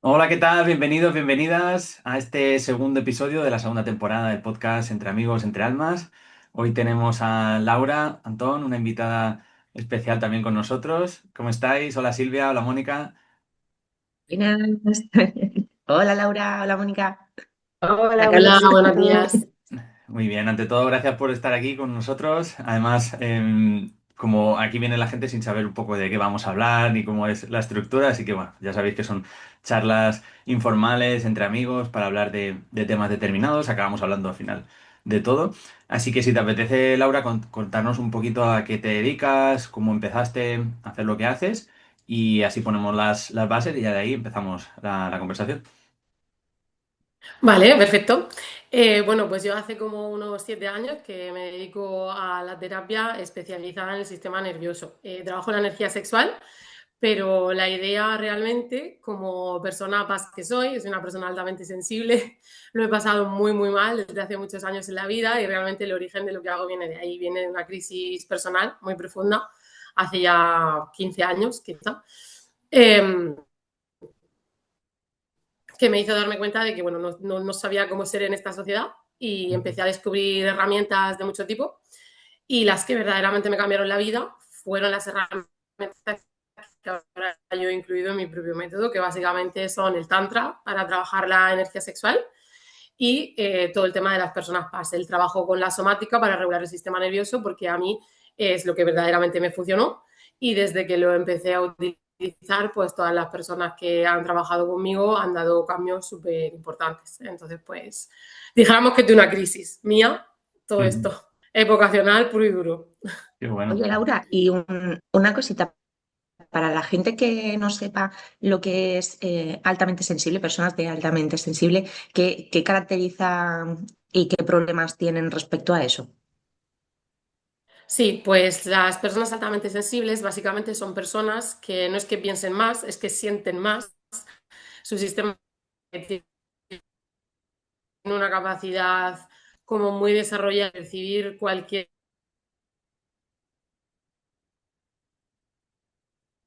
Hola, ¿qué tal? Bienvenidos, bienvenidas a este segundo episodio de la segunda temporada del podcast Entre Amigos, Entre Almas. Hoy tenemos a Laura Antón, una invitada especial también con nosotros. ¿Cómo estáis? Hola Silvia, hola Mónica. Buenas. Hola Laura, hola Mónica. Hola, Acá hola, los buenos saludos. días. Muy bien, ante todo, gracias por estar aquí con nosotros. Además, como aquí viene la gente sin saber un poco de qué vamos a hablar ni cómo es la estructura, así que bueno, ya sabéis que son charlas informales entre amigos para hablar de temas determinados. Acabamos hablando al final de todo. Así que si te apetece, Laura, contarnos un poquito a qué te dedicas, cómo empezaste a hacer lo que haces y así ponemos las bases y ya de ahí empezamos la conversación. Vale, perfecto. Bueno, pues yo hace como unos 7 años que me dedico a la terapia especializada en el sistema nervioso. Trabajo en la energía sexual, pero la idea realmente, como persona paz que soy una persona altamente sensible, lo he pasado muy, muy mal desde hace muchos años en la vida y realmente el origen de lo que hago viene de ahí, viene de una crisis personal muy profunda, hace ya 15 años quizá. Em, que me hizo darme cuenta de que bueno, no sabía cómo ser en esta sociedad y empecé a descubrir herramientas de mucho tipo y las que verdaderamente me cambiaron la vida fueron las herramientas que ahora yo he incluido en mi propio método, que básicamente son el tantra para trabajar la energía sexual y todo el tema de las personas PAS, el trabajo con la somática para regular el sistema nervioso, porque a mí es lo que verdaderamente me funcionó y desde que lo empecé a utilizar, pues todas las personas que han trabajado conmigo han dado cambios súper importantes. Entonces, pues, dijéramos que de una crisis mía, todo esto, es vocacional puro y duro. Qué bueno. Oye Laura, y una cosita para la gente que no sepa lo que es altamente sensible, personas de altamente sensible, ¿qué caracteriza y qué problemas tienen respecto a eso? Sí, pues las personas altamente sensibles básicamente son personas que no es que piensen más, es que sienten más. Su sistema tiene una capacidad como muy desarrollada de percibir cualquier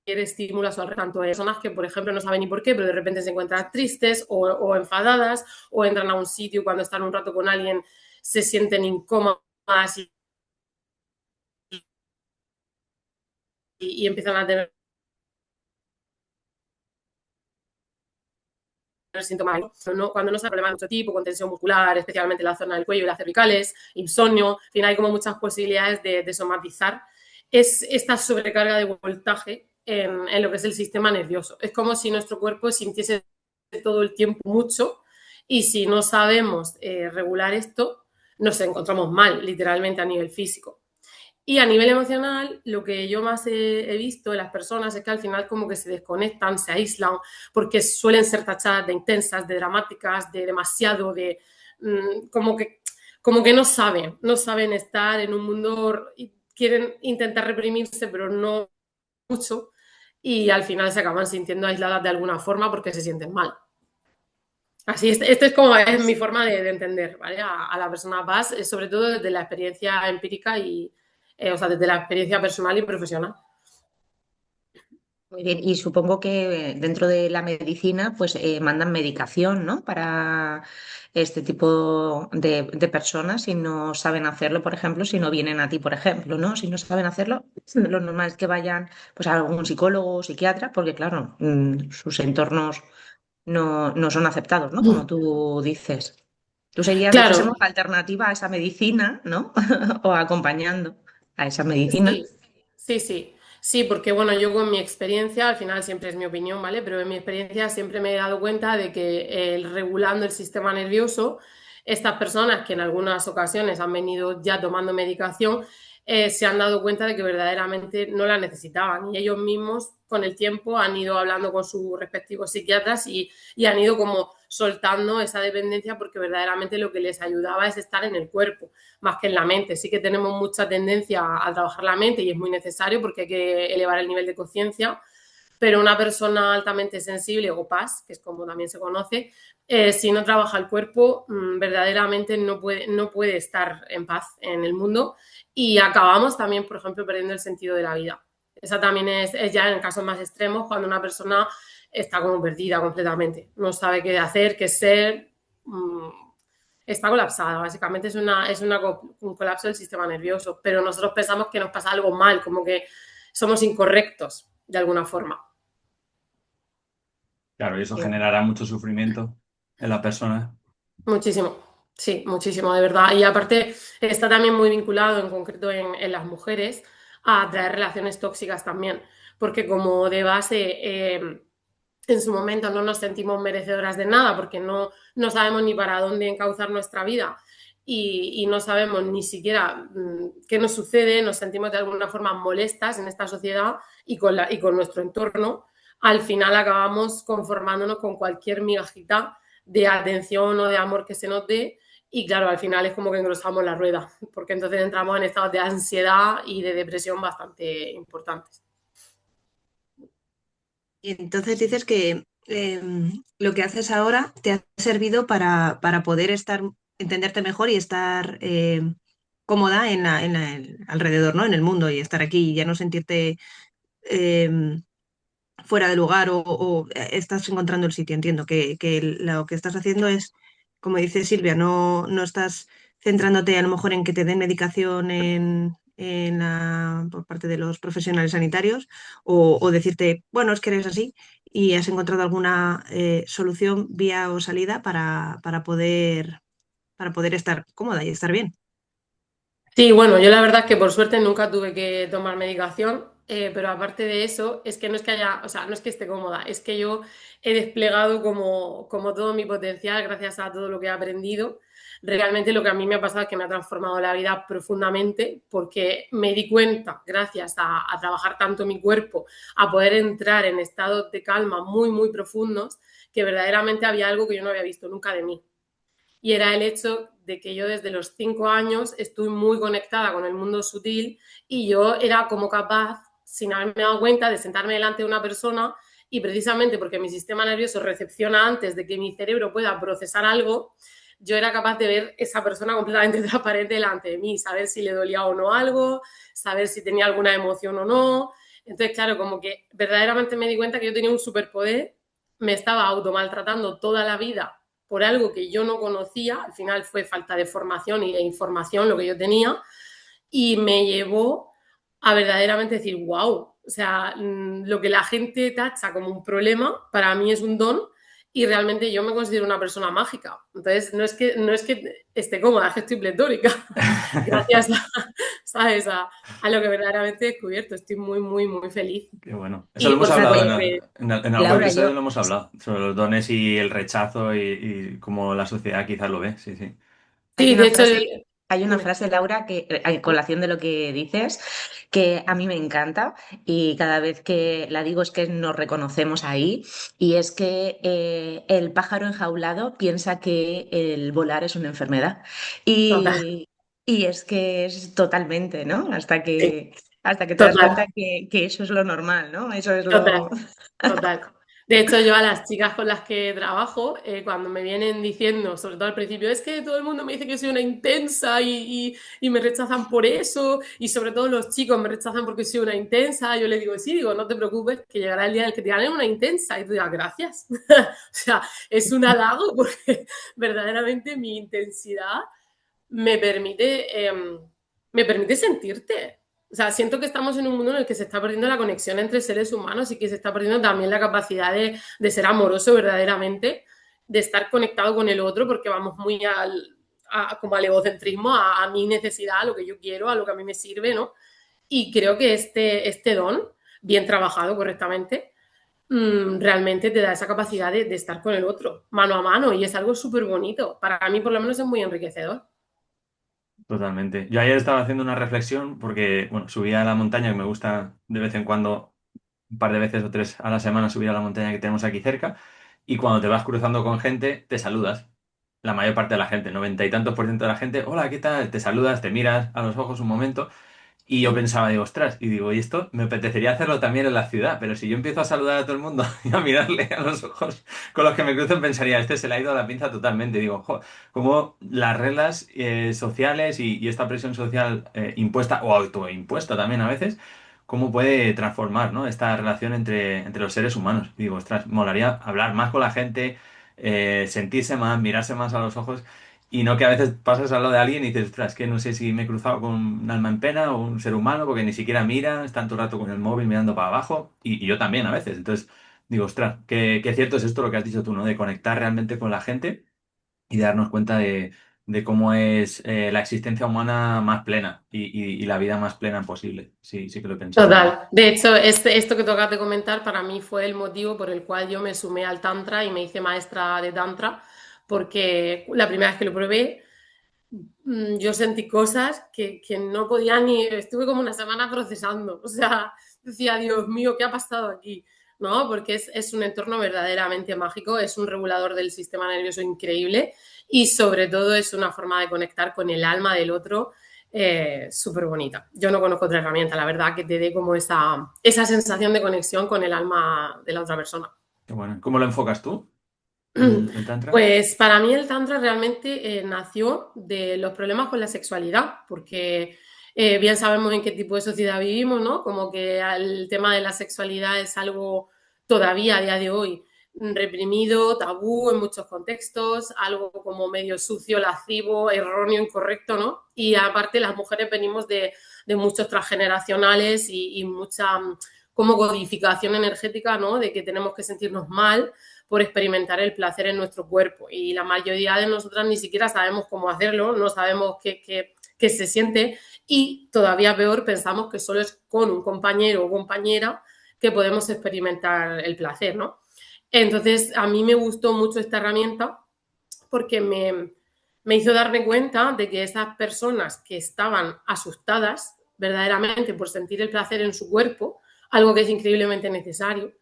estímulo a su alrededor. Tanto hay personas que, por ejemplo, no saben ni por qué, pero de repente se encuentran tristes o enfadadas o entran a un sitio cuando están un rato con alguien se sienten incómodas y empiezan a tener síntomas, ¿no? Cuando no se problemas de mucho tipo, con tensión muscular, especialmente en la zona del cuello y las cervicales, insomnio, al final hay como muchas posibilidades de somatizar es esta sobrecarga de voltaje en lo que es el sistema nervioso. Es como si nuestro cuerpo sintiese todo el tiempo mucho y si no sabemos regular esto, nos encontramos mal, literalmente a nivel físico. Y a nivel emocional, lo que yo más he visto en las personas es que al final como que se desconectan, se aíslan, porque suelen ser tachadas de intensas, de dramáticas, de demasiado, de como como que no saben estar en un mundo, y quieren intentar reprimirse, pero no mucho, y al final se acaban sintiendo aisladas de alguna forma porque se sienten mal. Así, este es como es mi forma de entender, ¿vale? A la persona paz, sobre todo desde la experiencia empírica y, o sea, desde la experiencia personal y profesional. Muy bien, y supongo que dentro de la medicina pues mandan medicación, ¿no? Para este tipo de personas si no saben hacerlo, por ejemplo, si no vienen a ti, por ejemplo, ¿no? Si no saben hacerlo, lo normal es que vayan pues a algún psicólogo o psiquiatra, porque claro, sus entornos no son aceptados, ¿no? Como tú dices. Tú serías, Claro, dijésemos, la alternativa a esa medicina, ¿no? O acompañando a esa medicina. sí, sí, sí. Sí, porque bueno, yo con mi experiencia, al final siempre es mi opinión, ¿vale? Pero en mi experiencia siempre me he dado cuenta de que regulando el sistema nervioso, estas personas que en algunas ocasiones han venido ya tomando medicación, se han dado cuenta de que verdaderamente no la necesitaban. Y ellos mismos, con el tiempo, han ido hablando con sus respectivos psiquiatras y han ido como soltando esa dependencia porque verdaderamente lo que les ayudaba es estar en el cuerpo más que en la mente. Sí que tenemos mucha tendencia a trabajar la mente y es muy necesario porque hay que elevar el nivel de conciencia, pero una persona altamente sensible o PAS, que es como también se conoce, si no trabaja el cuerpo, verdaderamente no puede estar en paz en el mundo y acabamos también, por ejemplo, perdiendo el sentido de la vida. Esa también es ya en casos más extremos cuando una persona está como perdida completamente, no sabe qué hacer, qué ser, está colapsada, básicamente un colapso del sistema nervioso, pero nosotros pensamos que nos pasa algo mal, como que somos incorrectos de alguna forma. Claro, y eso generará mucho sufrimiento en la persona. Muchísimo, sí, muchísimo, de verdad. Y aparte está también muy vinculado, en concreto las mujeres, a traer relaciones tóxicas también, porque como de base en su momento no nos sentimos merecedoras de nada, porque no sabemos ni para dónde encauzar nuestra vida y no sabemos ni siquiera qué nos sucede, nos sentimos de alguna forma molestas en esta sociedad y con nuestro entorno, al final acabamos conformándonos con cualquier migajita de atención o de amor que se nos dé y claro, al final es como que engrosamos la rueda, porque entonces entramos en estados de ansiedad y de depresión bastante importantes. Y entonces dices que lo que haces ahora te ha servido para poder entenderte mejor y estar cómoda alrededor, ¿no? En el mundo y estar aquí y ya no sentirte eh, fuera de lugar o estás encontrando el sitio. Entiendo que lo que estás haciendo es, como dice Silvia, no estás centrándote a lo mejor en que te den medicación por parte de los profesionales sanitarios o decirte, bueno, es que eres así y has encontrado alguna solución, vía o salida para poder estar cómoda y estar bien. Sí, bueno, yo la verdad es que por suerte nunca tuve que tomar medicación, pero aparte de eso, es que no es que haya, o sea, no es que esté cómoda, es que yo he desplegado como todo mi potencial gracias a todo lo que he aprendido. Realmente lo que a mí me ha pasado es que me ha transformado la vida profundamente porque me di cuenta, gracias a trabajar tanto mi cuerpo, a poder entrar en estados de calma muy, muy profundos, que verdaderamente había algo que yo no había visto nunca de mí y era el hecho de que yo desde los 5 años estoy muy conectada con el mundo sutil y yo era como capaz, sin haberme dado cuenta, de sentarme delante de una persona y precisamente porque mi sistema nervioso recepciona antes de que mi cerebro pueda procesar algo, yo era capaz de ver esa persona completamente transparente delante de mí, saber si le dolía o no algo, saber si tenía alguna emoción o no. Entonces, claro, como que verdaderamente me di cuenta que yo tenía un superpoder, me estaba automaltratando toda la vida por algo que yo no conocía, al final fue falta de formación y de información lo que yo tenía, y me llevó a verdaderamente decir, wow, o sea, lo que la gente tacha como un problema, para mí es un don, y realmente yo me considero una persona mágica. Entonces, no es que esté cómoda, es que estoy pletórica, gracias ¿sabes? A lo que verdaderamente he descubierto. Estoy muy, muy, muy feliz. Qué bueno. Eso lo Y hemos por hablado supuesto, en algún Laura, episodio, lo hemos hablado sobre los dones y el rechazo y cómo la sociedad quizás lo ve. Sí, sí. hay sí, una de hecho, frase, hay una dime. frase, Laura, que a colación de lo que dices, que a mí me encanta y cada vez que la digo es que nos reconocemos ahí y es que el pájaro enjaulado piensa que el volar es una enfermedad Total, y es que es totalmente, ¿no? sí, Hasta que te das cuenta total. que eso es lo normal, ¿no? Eso es Total, lo... total. De hecho, yo a las chicas con las que trabajo, cuando me vienen diciendo, sobre todo al principio, es que todo el mundo me dice que soy una intensa y me rechazan por eso, y sobre todo los chicos me rechazan porque soy una intensa, yo les digo, sí, digo, no te preocupes, que llegará el día en el que te digan, "Eres una intensa", y tú digas, gracias. O sea, es un halago porque verdaderamente mi intensidad me permite, me permite sentirte. O sea, siento que estamos en un mundo en el que se está perdiendo la conexión entre seres humanos y que se está perdiendo también la capacidad de ser amoroso verdaderamente, de estar conectado con el otro, porque vamos muy como al egocentrismo, a mi necesidad, a lo que yo quiero, a lo que a mí me sirve, ¿no? Y creo que este don, bien trabajado correctamente, realmente te da esa capacidad de estar con el otro, mano a mano, y es algo súper bonito. Para mí, por lo menos, es muy enriquecedor. Totalmente. Yo ayer estaba haciendo una reflexión porque, bueno, subía a la montaña, que me gusta de vez en cuando, un par de veces o tres a la semana subir a la montaña que tenemos aquí cerca, y cuando te vas cruzando con gente, te saludas. La mayor parte de la gente, 90 y tantos % de la gente, hola, ¿qué tal? Te saludas, te miras a los ojos un momento. Y yo pensaba, digo, ostras, y digo, y esto me apetecería hacerlo también en la ciudad, pero si yo empiezo a saludar a todo el mundo y a mirarle a los ojos con los que me cruzo, pensaría, este se le ha ido a la pinza totalmente. Digo, jo, como las reglas sociales y esta presión social impuesta o autoimpuesta también a veces, cómo puede transformar, ¿no? Esta relación entre los seres humanos. Y digo, ostras, molaría hablar más con la gente, sentirse más, mirarse más a los ojos. Y no que a veces pasas al lado de alguien y dices, ostras, que no sé si me he cruzado con un alma en pena o un ser humano, porque ni siquiera mira, están todo el rato con el móvil mirando para abajo, y yo también a veces. Entonces, digo, ostras, qué cierto es esto lo que has dicho tú, ¿no? De conectar realmente con la gente y darnos cuenta de cómo es la existencia humana más plena y la vida más plena posible. Sí, sí que lo he pensado también. Total. De hecho, esto que tú acabas de comentar para mí fue el motivo por el cual yo me sumé al Tantra y me hice maestra de Tantra, porque la primera vez que lo probé, yo sentí cosas que no podía ni... Estuve como una semana procesando. O sea, decía, Dios mío, ¿qué ha pasado aquí? ¿No? Porque es un entorno verdaderamente mágico, es un regulador del sistema nervioso increíble y sobre todo es una forma de conectar con el alma del otro súper bonita. Yo no conozco otra herramienta, la verdad, que te dé como esa sensación de conexión con el alma de la otra persona. Qué bueno. ¿Cómo lo enfocas tú, el Tantra? Pues para mí el Tantra realmente nació de los problemas con la sexualidad, porque bien sabemos en qué tipo de sociedad vivimos, ¿no? Como que el tema de la sexualidad es algo todavía a día de hoy reprimido, tabú en muchos contextos, algo como medio sucio, lascivo, erróneo, incorrecto, ¿no? Y aparte las mujeres venimos de muchos transgeneracionales y mucha como codificación energética, ¿no? De que tenemos que sentirnos mal por experimentar el placer en nuestro cuerpo. Y la mayoría de nosotras ni siquiera sabemos cómo hacerlo, no sabemos qué se siente y todavía peor pensamos que solo es con un compañero o compañera que podemos experimentar el placer, ¿no? Entonces, a mí me gustó mucho esta herramienta porque me hizo darme cuenta de que esas personas que estaban asustadas verdaderamente por sentir el placer en su cuerpo, algo que es increíblemente necesario,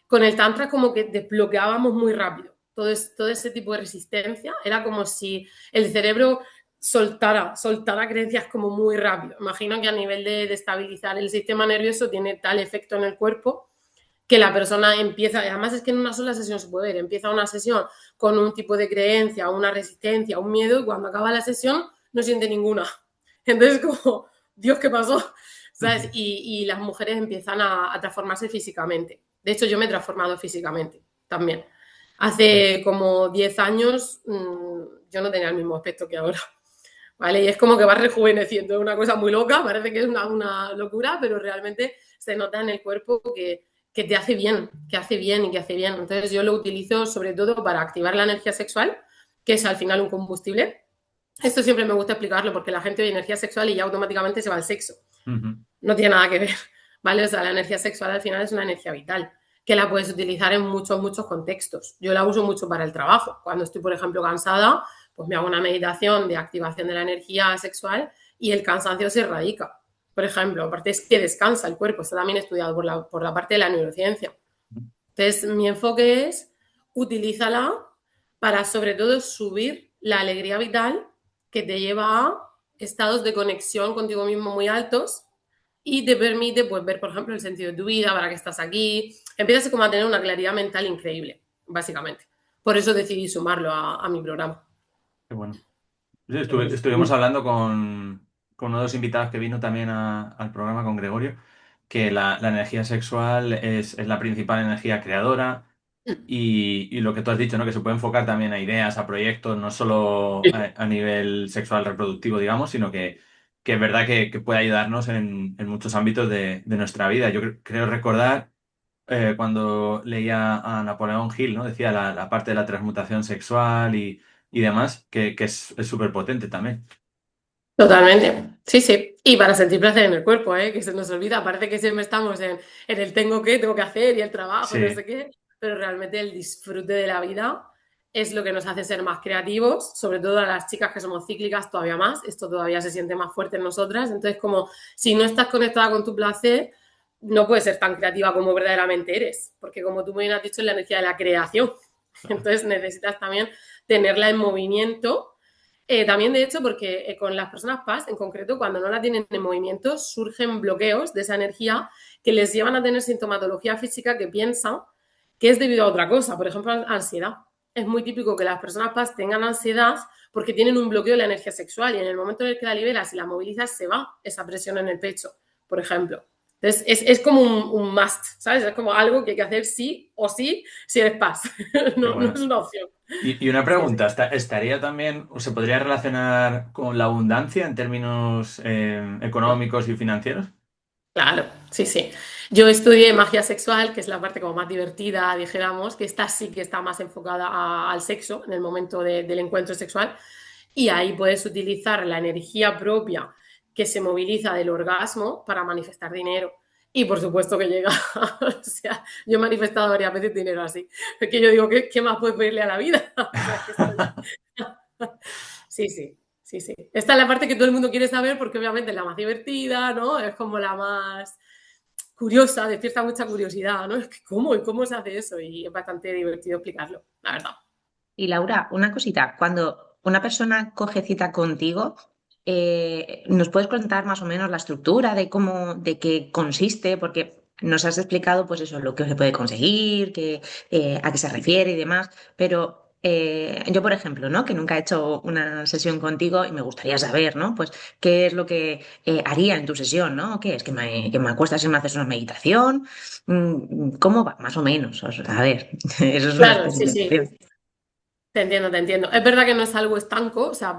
con el Tantra como que desbloqueábamos muy rápido todo ese tipo de resistencia. Era como si el cerebro soltara creencias como muy rápido. Imagino que a nivel de estabilizar el sistema nervioso tiene tal efecto en el cuerpo que la persona empieza, además es que en una sola sesión se puede ver, empieza una sesión con un tipo de creencia, una resistencia, un miedo, y cuando acaba la sesión no siente ninguna. Entonces, como, Dios, ¿qué pasó? ¿Sabes? Y las mujeres empiezan a transformarse físicamente. De hecho, yo me he transformado físicamente también. Hace como 10 años yo no tenía el mismo aspecto que ahora. ¿Vale? Y es como que vas rejuveneciendo, es una cosa muy loca, parece que es una locura, pero realmente se nota en el cuerpo que te hace bien, que hace bien y que hace bien. Entonces yo lo utilizo sobre todo para activar la energía sexual, que es al final un combustible. Esto siempre me gusta explicarlo porque la gente oye energía sexual y ya automáticamente se va al sexo. No tiene nada que ver, ¿vale? O sea, la energía sexual al final es una energía vital que la puedes utilizar en muchos, muchos contextos. Yo la uso mucho para el trabajo. Cuando estoy, por ejemplo, cansada, pues me hago una meditación de activación de la energía sexual y el cansancio se erradica. Por ejemplo, aparte es que descansa el cuerpo, está también estudiado por la parte de la neurociencia. Entonces, mi enfoque es utilízala para sobre todo subir la alegría vital que te lleva a estados de conexión contigo mismo muy altos y te permite pues ver, por ejemplo, el sentido de tu vida, para qué estás aquí. Empiezas como a tener una claridad mental increíble, básicamente. Por eso decidí sumarlo a mi programa. Qué bueno. Sí, estuvimos hablando con uno de los invitados que vino también al programa, con Gregorio, que la energía sexual es la principal energía creadora y lo que tú has dicho, ¿no? Que se puede enfocar también a ideas, a proyectos, no solo a nivel sexual reproductivo, digamos, sino que es verdad que puede ayudarnos en muchos ámbitos de nuestra vida. Yo creo recordar cuando leía a Napoleón Hill, ¿no? Decía la parte de la transmutación sexual y demás, que es súper potente también. Totalmente. Sí, sí. Y para sentir placer en el cuerpo, ¿eh? Que se nos olvida. Parece que siempre estamos en el tengo que hacer y el trabajo y no Sí. sé qué. Pero realmente el disfrute de la vida es lo que nos hace ser más creativos, sobre todo a las chicas que somos cíclicas todavía más. Esto todavía se siente más fuerte en nosotras. Entonces, como si no estás conectada con tu placer, no puedes ser tan creativa como verdaderamente eres. Porque como tú muy bien has dicho, es la energía de la creación. Entonces necesitas también tenerla en movimiento. También, de hecho, porque con las personas PAS, en concreto, cuando no la tienen en movimiento, surgen bloqueos de esa energía que les llevan a tener sintomatología física que piensan que es debido a otra cosa, por ejemplo, ansiedad. Es muy típico que las personas PAS tengan ansiedad porque tienen un bloqueo de la energía sexual y en el momento en el que la liberas y la movilizas se va esa presión en el pecho. por ejemplo. Entonces, es como un must, ¿sabes? Es como algo que hay que hacer sí o sí si eres paz. Qué No bueno. es una opción. Y una Sí, sí. pregunta, ¿estaría también, o se podría relacionar con la abundancia en términos económicos y financieros? Claro, sí, sí. Yo estudié magia sexual, que es la parte como más divertida, dijéramos, que esta sí que está más enfocada al sexo en el momento del encuentro sexual. Y ahí puedes utilizar la energía propia que se moviliza del orgasmo para manifestar dinero. Y por supuesto que llega. O sea, yo he manifestado varias veces dinero así. Es que yo digo, ¿qué más puedes pedirle a la vida? O sea, que esto ya... Sí, sí, sí, sí. Esta es la parte que todo el mundo quiere saber porque obviamente es la más divertida, ¿no? Es como la más curiosa, despierta mucha curiosidad, ¿no? Es que ¿cómo? ¿Y cómo se hace eso? Y es bastante divertido explicarlo, la verdad. Y Laura, una cosita, cuando una persona coge cita contigo, ¿nos puedes contar más o menos la estructura de cómo, de qué consiste? Porque nos has explicado, pues eso, lo que se puede conseguir, a qué se refiere y demás, pero yo, por ejemplo, ¿no? Que nunca he hecho una sesión contigo y me gustaría saber, ¿no? Pues qué es lo que haría en tu sesión, ¿no? ¿Qué es? ¿Que me acuestas y me haces una meditación? ¿Cómo va? Más o menos. O sea, a ver, eso es una Claro, sí, sí. especificación. Te entiendo, te entiendo. Es verdad que no es algo estanco, o sea,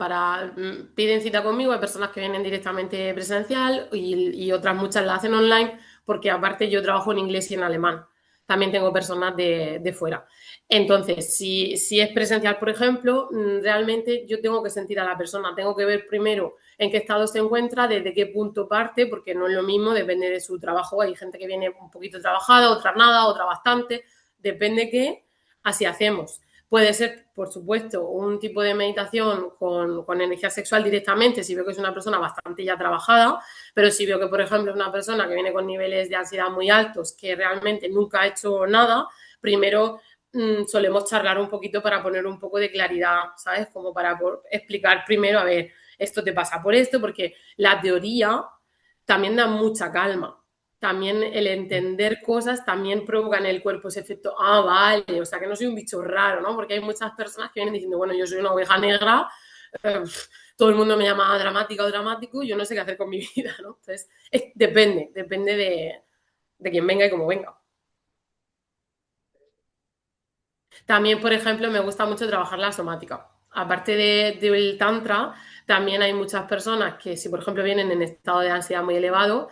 piden cita conmigo, hay personas que vienen directamente presencial y otras muchas la hacen online, porque aparte yo trabajo en inglés y en alemán. También tengo personas de fuera. Entonces, si es presencial, por ejemplo, realmente yo tengo que sentir a la persona, tengo que ver primero en qué estado se encuentra, desde qué punto parte, porque no es lo mismo, depende de su trabajo. Hay gente que viene un poquito trabajada, otra nada, otra bastante, depende qué, así hacemos. Puede ser, por supuesto, un tipo de meditación con energía sexual directamente, si veo que es una persona bastante ya trabajada, pero si veo que, por ejemplo, es una persona que viene con niveles de ansiedad muy altos, que realmente nunca ha hecho nada, primero solemos charlar un poquito para poner un poco de claridad, ¿sabes? Como para explicar primero, a ver, esto te pasa por esto, porque la teoría también da mucha calma. También el entender cosas también provoca en el cuerpo ese efecto, ah, vale, o sea que no soy un bicho raro, ¿no? Porque hay muchas personas que vienen diciendo, bueno, yo soy una oveja negra, eh, todo el mundo me llama dramática o dramático, yo no sé qué hacer con mi vida, ¿no? Entonces, depende de quién venga y cómo venga. También, por ejemplo, me gusta mucho trabajar la somática. Aparte del tantra, también hay muchas personas que si, por ejemplo, vienen en estado de ansiedad muy elevado,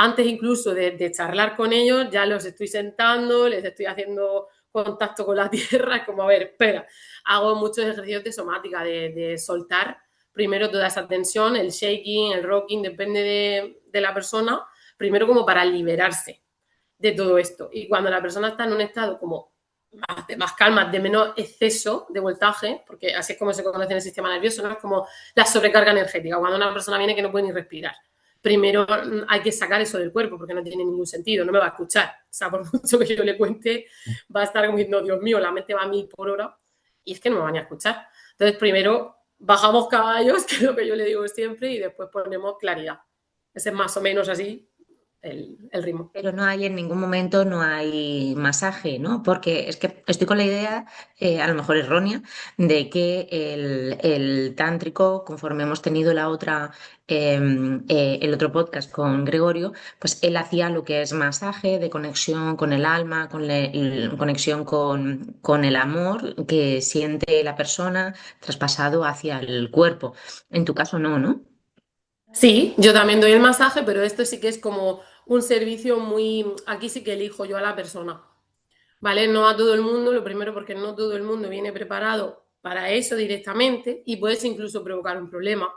antes incluso de charlar con ellos, ya los estoy sentando, les estoy haciendo contacto con la tierra, como, a ver, espera, hago muchos ejercicios de somática, de soltar primero toda esa tensión, el shaking, el rocking, depende de la persona, primero como para liberarse de todo esto. Y cuando la persona está en un estado como más calma, de menos exceso de voltaje, porque así es como se conoce en el sistema nervioso, ¿no? Es como la sobrecarga energética, cuando una persona viene que no puede ni respirar. Primero hay que sacar eso del cuerpo porque no tiene ningún sentido, no me va a escuchar. O sea, por mucho que yo le cuente, va a estar como diciendo, Dios mío, la mente va a 1000 por hora y es que no me van a escuchar. Entonces, primero bajamos caballos, que es lo que yo le digo siempre, y después ponemos claridad. Ese es más o menos así el ritmo. Pero no hay en ningún momento, no hay masaje, ¿no? Porque es que estoy con la idea, a lo mejor errónea, de que el tántrico, conforme hemos tenido el otro podcast con Gregorio, pues él hacía lo que es masaje de conexión con el alma, conexión con el amor que siente la persona traspasado hacia el cuerpo. En tu caso no, ¿no? Sí, yo también doy el masaje, pero esto sí que es como un servicio muy... Aquí sí que elijo yo a la persona, ¿vale? No a todo el mundo, lo primero porque no todo el mundo viene preparado para eso directamente y puedes incluso provocar un problema.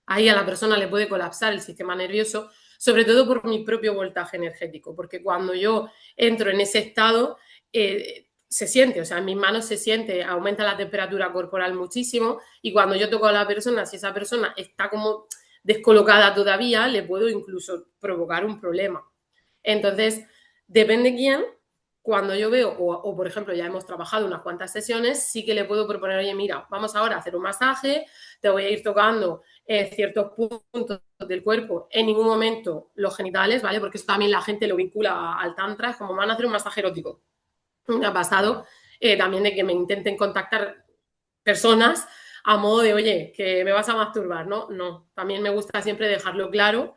Ahí a la persona le puede colapsar el sistema nervioso, sobre todo por mi propio voltaje energético, porque cuando yo entro en ese estado, se siente, o sea, en mis manos se siente, aumenta la temperatura corporal muchísimo y cuando yo toco a la persona, si esa persona está como descolocada todavía, le puedo incluso provocar un problema. Entonces, depende quién, cuando yo veo, por ejemplo, ya hemos trabajado unas cuantas sesiones, sí que le puedo proponer, oye, mira, vamos ahora a hacer un masaje, te voy a ir tocando ciertos puntos del cuerpo, en ningún momento los genitales, ¿vale? Porque eso también la gente lo vincula al tantra, es como van a hacer un masaje erótico. Me ha pasado también de que me intenten contactar personas a modo de, oye, que me vas a masturbar, ¿no? No, también me gusta siempre dejarlo claro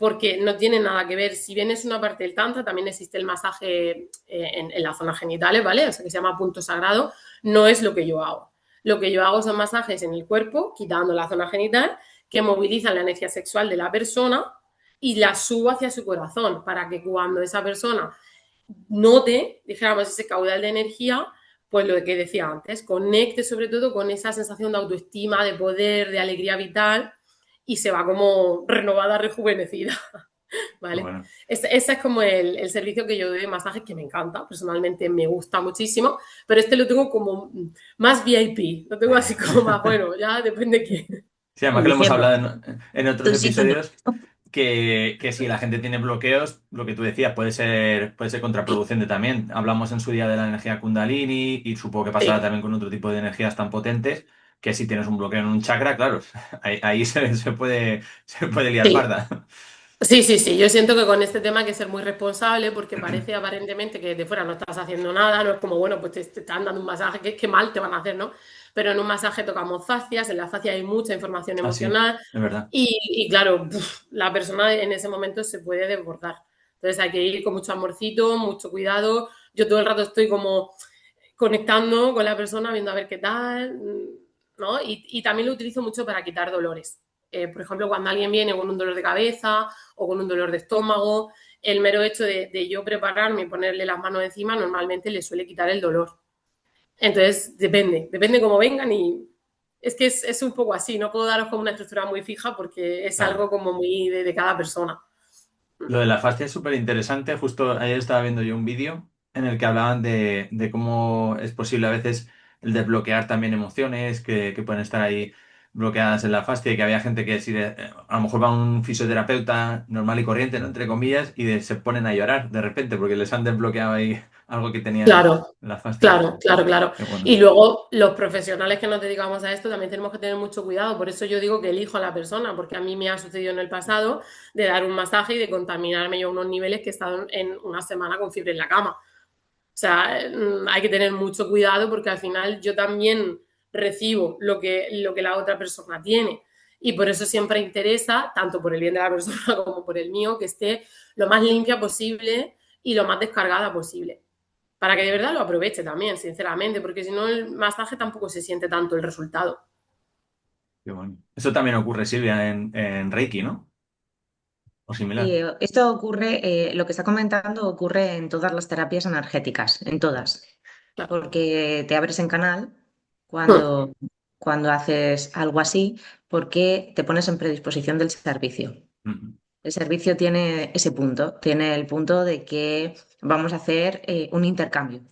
porque no tiene nada que ver. Si bien es una parte del tantra, también existe el masaje en las zonas genitales, ¿vale? O sea, que se llama punto sagrado. No es lo que yo hago. Lo que yo hago son masajes en el cuerpo, quitando la zona genital, que movilizan la energía sexual de la persona y la subo hacia su corazón, para que cuando esa persona note, dijéramos, ese caudal de energía, pues lo que decía antes, conecte sobre todo con esa sensación de autoestima, de poder, de alegría vital, y se va como renovada, rejuvenecida. ¿Vale? Bueno. Ese es como el servicio que yo doy de masajes, que me encanta, personalmente me gusta muchísimo, pero este lo tengo como más VIP, lo tengo así como más, bueno, ya depende quién. Sí, además que lo hemos Diciendo, hablado en otros tú sí, tú no. episodios, que si la gente tiene bloqueos, lo que tú decías puede ser contraproducente también. Hablamos en su día de la energía Kundalini y supongo que pasará Sí, también con otro tipo de energías tan potentes, que si tienes un bloqueo en un chakra, claro, ahí se puede liar sí. parda. Sí, sí, sí. Yo siento que con este tema hay que ser muy responsable, porque parece aparentemente que de fuera no estás haciendo nada, no es como, bueno, pues te están dando un masaje, que mal te van a hacer, ¿no? Pero en un masaje tocamos fascias, en la fascia hay mucha información Ah, sí, emocional es verdad. y claro, la persona en ese momento se puede desbordar. Entonces hay que ir con mucho amorcito, mucho cuidado. Yo todo el rato estoy como conectando con la persona, viendo a ver qué tal, ¿no? Y también lo utilizo mucho para quitar dolores. Por ejemplo, cuando alguien viene con un dolor de cabeza o con un dolor de estómago, el mero hecho de yo prepararme y ponerle las manos encima normalmente le suele quitar el dolor. Entonces, depende cómo vengan, y es que es un poco así, no puedo daros como una estructura muy fija porque es Claro. algo como muy de cada persona. Lo de la fascia es súper interesante. Justo ayer estaba viendo yo un vídeo en el que hablaban de cómo es posible a veces el desbloquear también emociones que pueden estar ahí bloqueadas en la fascia y que había gente que si a lo mejor va a un fisioterapeuta normal y corriente, ¿no? Entre comillas, se ponen a llorar de repente porque les han desbloqueado ahí algo que tenían Claro, en la fascia. claro, claro, claro. Qué bueno. Y luego los profesionales que nos dedicamos a esto también tenemos que tener mucho cuidado. Por eso yo digo que elijo a la persona, porque a mí me ha sucedido en el pasado de dar un masaje y de contaminarme yo a unos niveles que he estado en una semana con fiebre en la cama. O sea, hay que tener mucho cuidado, porque al final yo también recibo lo que la otra persona tiene. Y por eso siempre interesa, tanto por el bien de la persona como por el mío, que esté lo más limpia posible y lo más descargada posible, para que de verdad lo aproveche también, sinceramente, porque si no el masaje tampoco se siente tanto el resultado. Qué bueno. Eso también ocurre, Silvia, en Reiki, ¿no? O similar. Esto ocurre, lo que está comentando ocurre en todas las terapias energéticas, en todas, Claro. porque te abres en canal Hmm. cuando haces algo así, porque te pones en predisposición del servicio. Ujú. El servicio tiene ese punto, tiene el punto de que vamos a hacer un intercambio.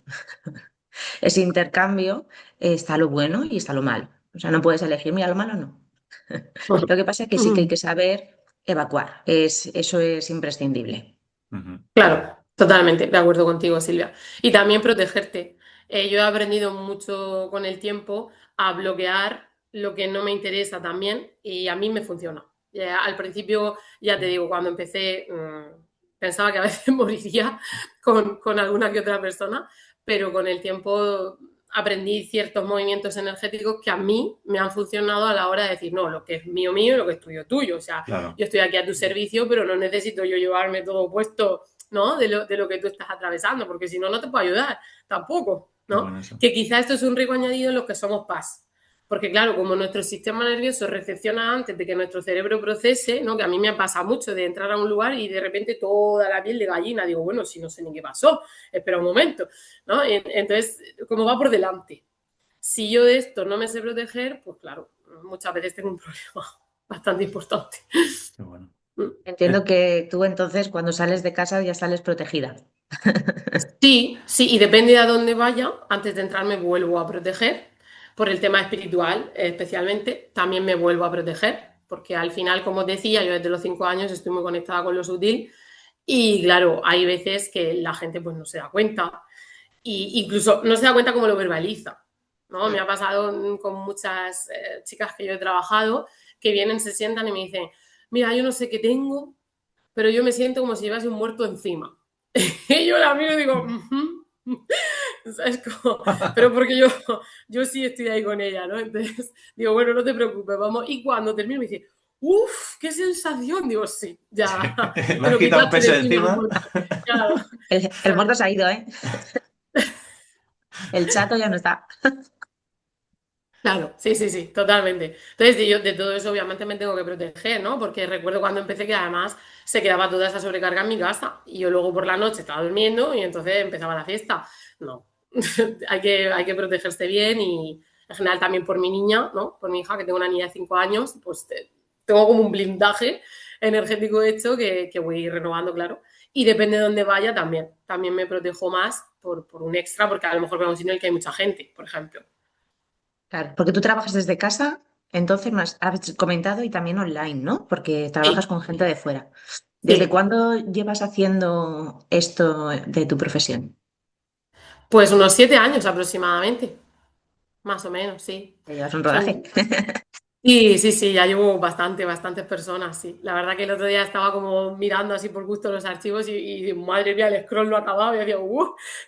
Ese intercambio está lo bueno y está lo malo. O sea, no puedes elegir, mira, lo malo no. Lo que pasa es que sí que hay Hmm. que saber evacuar. Eso es imprescindible. Ujú. Claro, totalmente, de acuerdo contigo, Silvia. Y también protegerte. Yo he aprendido mucho con el tiempo a bloquear lo que no me interesa también, y a mí me funciona. Al principio, ya te digo, cuando empecé, pensaba que a veces moriría con alguna que otra persona, pero con el tiempo aprendí ciertos movimientos energéticos que a mí me han funcionado a la hora de decir, no, lo que es mío, mío y lo que es tuyo, tuyo. O sea, Claro. yo estoy aquí a tu servicio, pero no necesito yo llevarme todo puesto, ¿no? De lo que tú estás atravesando, porque si no, no te puedo ayudar tampoco, Qué ¿no? bueno eso. Que quizá esto es un rico añadido en los que somos paz. Porque claro, como nuestro sistema nervioso recepciona antes de que nuestro cerebro procese, ¿no? Que a mí me pasa mucho de entrar a un lugar y de repente toda la piel de gallina, digo, bueno, si no sé ni qué pasó, espera un momento, ¿no? Entonces, como va por delante. Si yo de esto no me sé proteger, pues claro, muchas veces tengo un problema bastante importante. Qué bueno. Entiendo que tú entonces cuando sales de casa ya sales protegida. Sí, sí, y depende de a dónde vaya, antes de entrar me vuelvo a proteger, por el tema espiritual especialmente, también me vuelvo a proteger, porque al final, como os decía, yo desde los 5 años estoy muy conectada con lo sutil, y claro, hay veces que la gente pues no se da cuenta, y incluso no se da cuenta cómo lo verbaliza, ¿no? Me ha pasado con muchas chicas que yo he trabajado, que vienen, se sientan y me dicen, mira, yo no sé qué tengo, pero yo me siento como si llevase un muerto encima. Y yo la miro y digo, ¿sabes cómo? Pero porque yo sí estoy ahí con ella, ¿no? Entonces digo, bueno, no te preocupes, vamos. Y cuando termino me dice, ¡uf! ¡Qué sensación! Digo, sí, ya Me te has lo quitado un quitaste de peso de encima. encima. Claro, El muerto se ha ido, ¿eh? El chato ya no está. claro, sí, sí, sí, totalmente. Entonces, yo de todo eso obviamente me tengo que proteger, ¿no? Porque recuerdo cuando empecé que además se quedaba toda esa sobrecarga en mi casa y yo luego por la noche estaba durmiendo y entonces empezaba la fiesta. No, hay que protegerse bien y en general también por mi niña, ¿no? Por mi hija, que tengo una niña de 5 años, pues tengo como un blindaje energético hecho que voy renovando, claro. Y depende de dónde vaya también. También me protejo más por un extra, porque a lo mejor voy a un sitio en el que hay mucha gente, por ejemplo. Claro, porque tú trabajas desde casa, entonces me has comentado y también online, ¿no? Porque trabajas Sí, con gente de fuera. ¿Desde sí. cuándo llevas haciendo esto de tu profesión? Pues unos 7 años aproximadamente, más o menos, sí. Ya llevas un rodaje. Son... Sí, sí, sí, ya llevo bastantes personas, sí. La verdad que el otro día estaba como mirando así por gusto los archivos y madre mía, el scroll lo ha acabado y decía,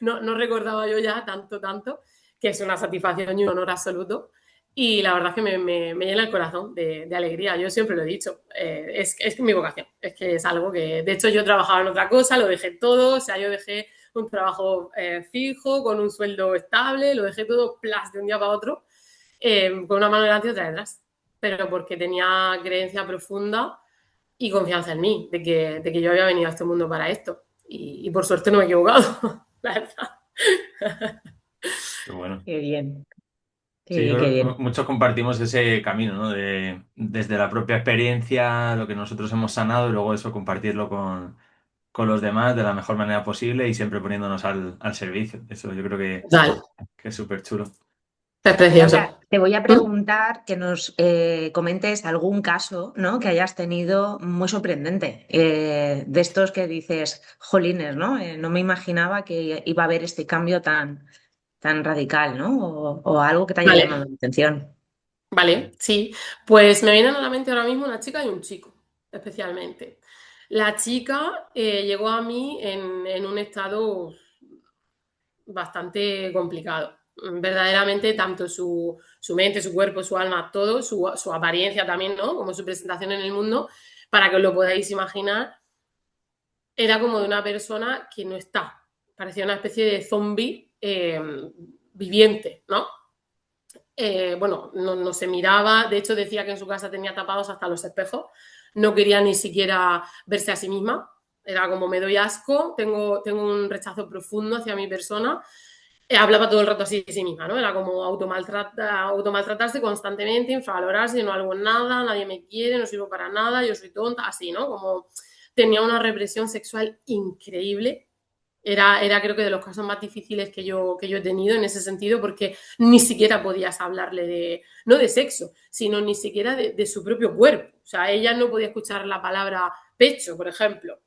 no recordaba yo ya tanto, que es una satisfacción y un honor absoluto. Y la verdad es que me llena el corazón de alegría. Yo siempre lo he dicho, es mi vocación, es que es algo que, de hecho, yo trabajaba en otra cosa, lo dejé todo, o sea, yo dejé un trabajo fijo, con un sueldo estable, lo dejé todo plas de un día para otro, con una mano delante y otra detrás, pero porque tenía creencia profunda y confianza en mí, de que yo había venido a este mundo para esto. Y por suerte no me he equivocado, la verdad. Qué bueno. Qué bien, qué Sí, bien, qué bien. muchos compartimos ese camino, ¿no? Desde la propia experiencia, lo que nosotros hemos sanado y luego eso compartirlo con los demás de la mejor manera posible y siempre poniéndonos al servicio. Eso yo creo Total, que es súper chulo. es Laura, precioso. te voy a ¿Mm? preguntar que nos comentes algún caso, ¿no? Que hayas tenido muy sorprendente, de estos que dices, jolines, ¿no? No me imaginaba que iba a haber este cambio tan radical, ¿no? O algo que te haya llamado Vale, la atención. vale, sí. Pues me vienen a la mente ahora mismo una chica y un chico, especialmente. La chica llegó a mí en un estado bastante complicado. Verdaderamente, tanto su mente, su cuerpo, su alma, todo, su apariencia también, ¿no? Como su presentación en el mundo, para que os lo podáis imaginar, era como de una persona que no está. Parecía una especie de zombie viviente, ¿no? Bueno, no se miraba, de hecho decía que en su casa tenía tapados hasta los espejos, no quería ni siquiera verse a sí misma, era como me doy asco, tengo un rechazo profundo hacia mi persona, hablaba todo el rato así de sí misma, ¿no? Era como automaltratarse constantemente, infravalorarse, yo no valgo nada, nadie me quiere, no sirvo para nada, yo soy tonta, así, ¿no? Como tenía una represión sexual increíble. Era creo que de los casos más difíciles que yo he tenido en ese sentido, porque ni siquiera podías hablarle no de sexo, sino ni siquiera de su propio cuerpo. O sea, ella no podía escuchar la palabra pecho, por ejemplo,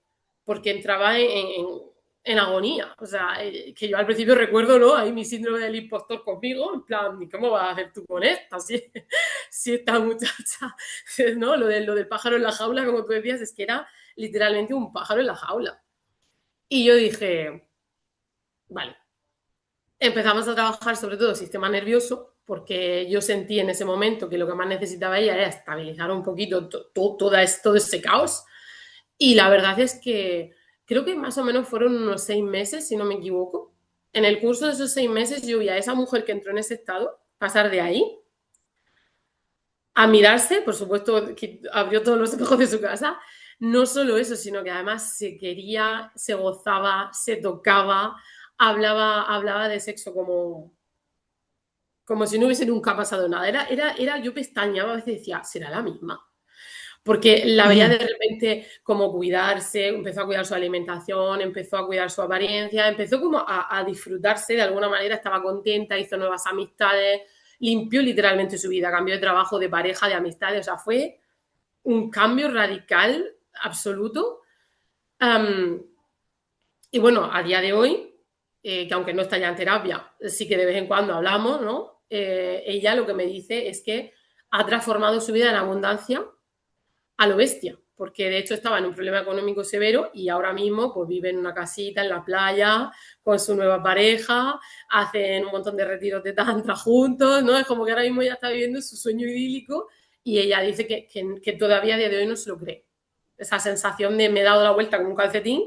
porque entraba en agonía. O sea, que yo al principio recuerdo, ¿no? Ahí mi síndrome del impostor conmigo, en plan, ¿cómo vas a hacer tú con esta? Si esta muchacha, ¿no? Lo del pájaro en la jaula, como tú decías, es que era literalmente un pájaro en la jaula. Y yo dije, vale, empezamos a trabajar sobre todo el sistema nervioso, porque yo sentí en ese momento que lo que más necesitaba ella era estabilizar un poquito todo ese caos. Y la verdad es que creo que más o menos fueron unos 6 meses, si no me equivoco. En el curso de esos 6 meses yo vi a esa mujer que entró en ese estado pasar de ahí a mirarse, por supuesto, que abrió todos los espejos de su casa. No solo eso, sino que además se quería, se gozaba, se tocaba, hablaba de sexo como si no hubiese nunca pasado nada. Yo pestañeaba a veces y decía, ¿será la misma? Porque la veía de repente como cuidarse, empezó a cuidar su alimentación, empezó a cuidar su apariencia, empezó como a disfrutarse de alguna manera, estaba contenta, hizo nuevas amistades, limpió literalmente su vida, cambió de trabajo, de pareja, de amistades, o sea, fue un cambio radical, absoluto. Um, y bueno, a día de hoy, que aunque no está ya en terapia, sí que de vez en cuando hablamos, ¿no? Ella lo que me dice es que ha transformado su vida en abundancia a lo bestia, porque de hecho estaba en un problema económico severo y ahora mismo pues vive en una casita en la playa con su nueva pareja, hacen un montón de retiros de tantra juntos, ¿no? Es como que ahora mismo ya está viviendo su sueño idílico y ella dice que todavía a día de hoy no se lo cree. Esa sensación de me he dado la vuelta como un calcetín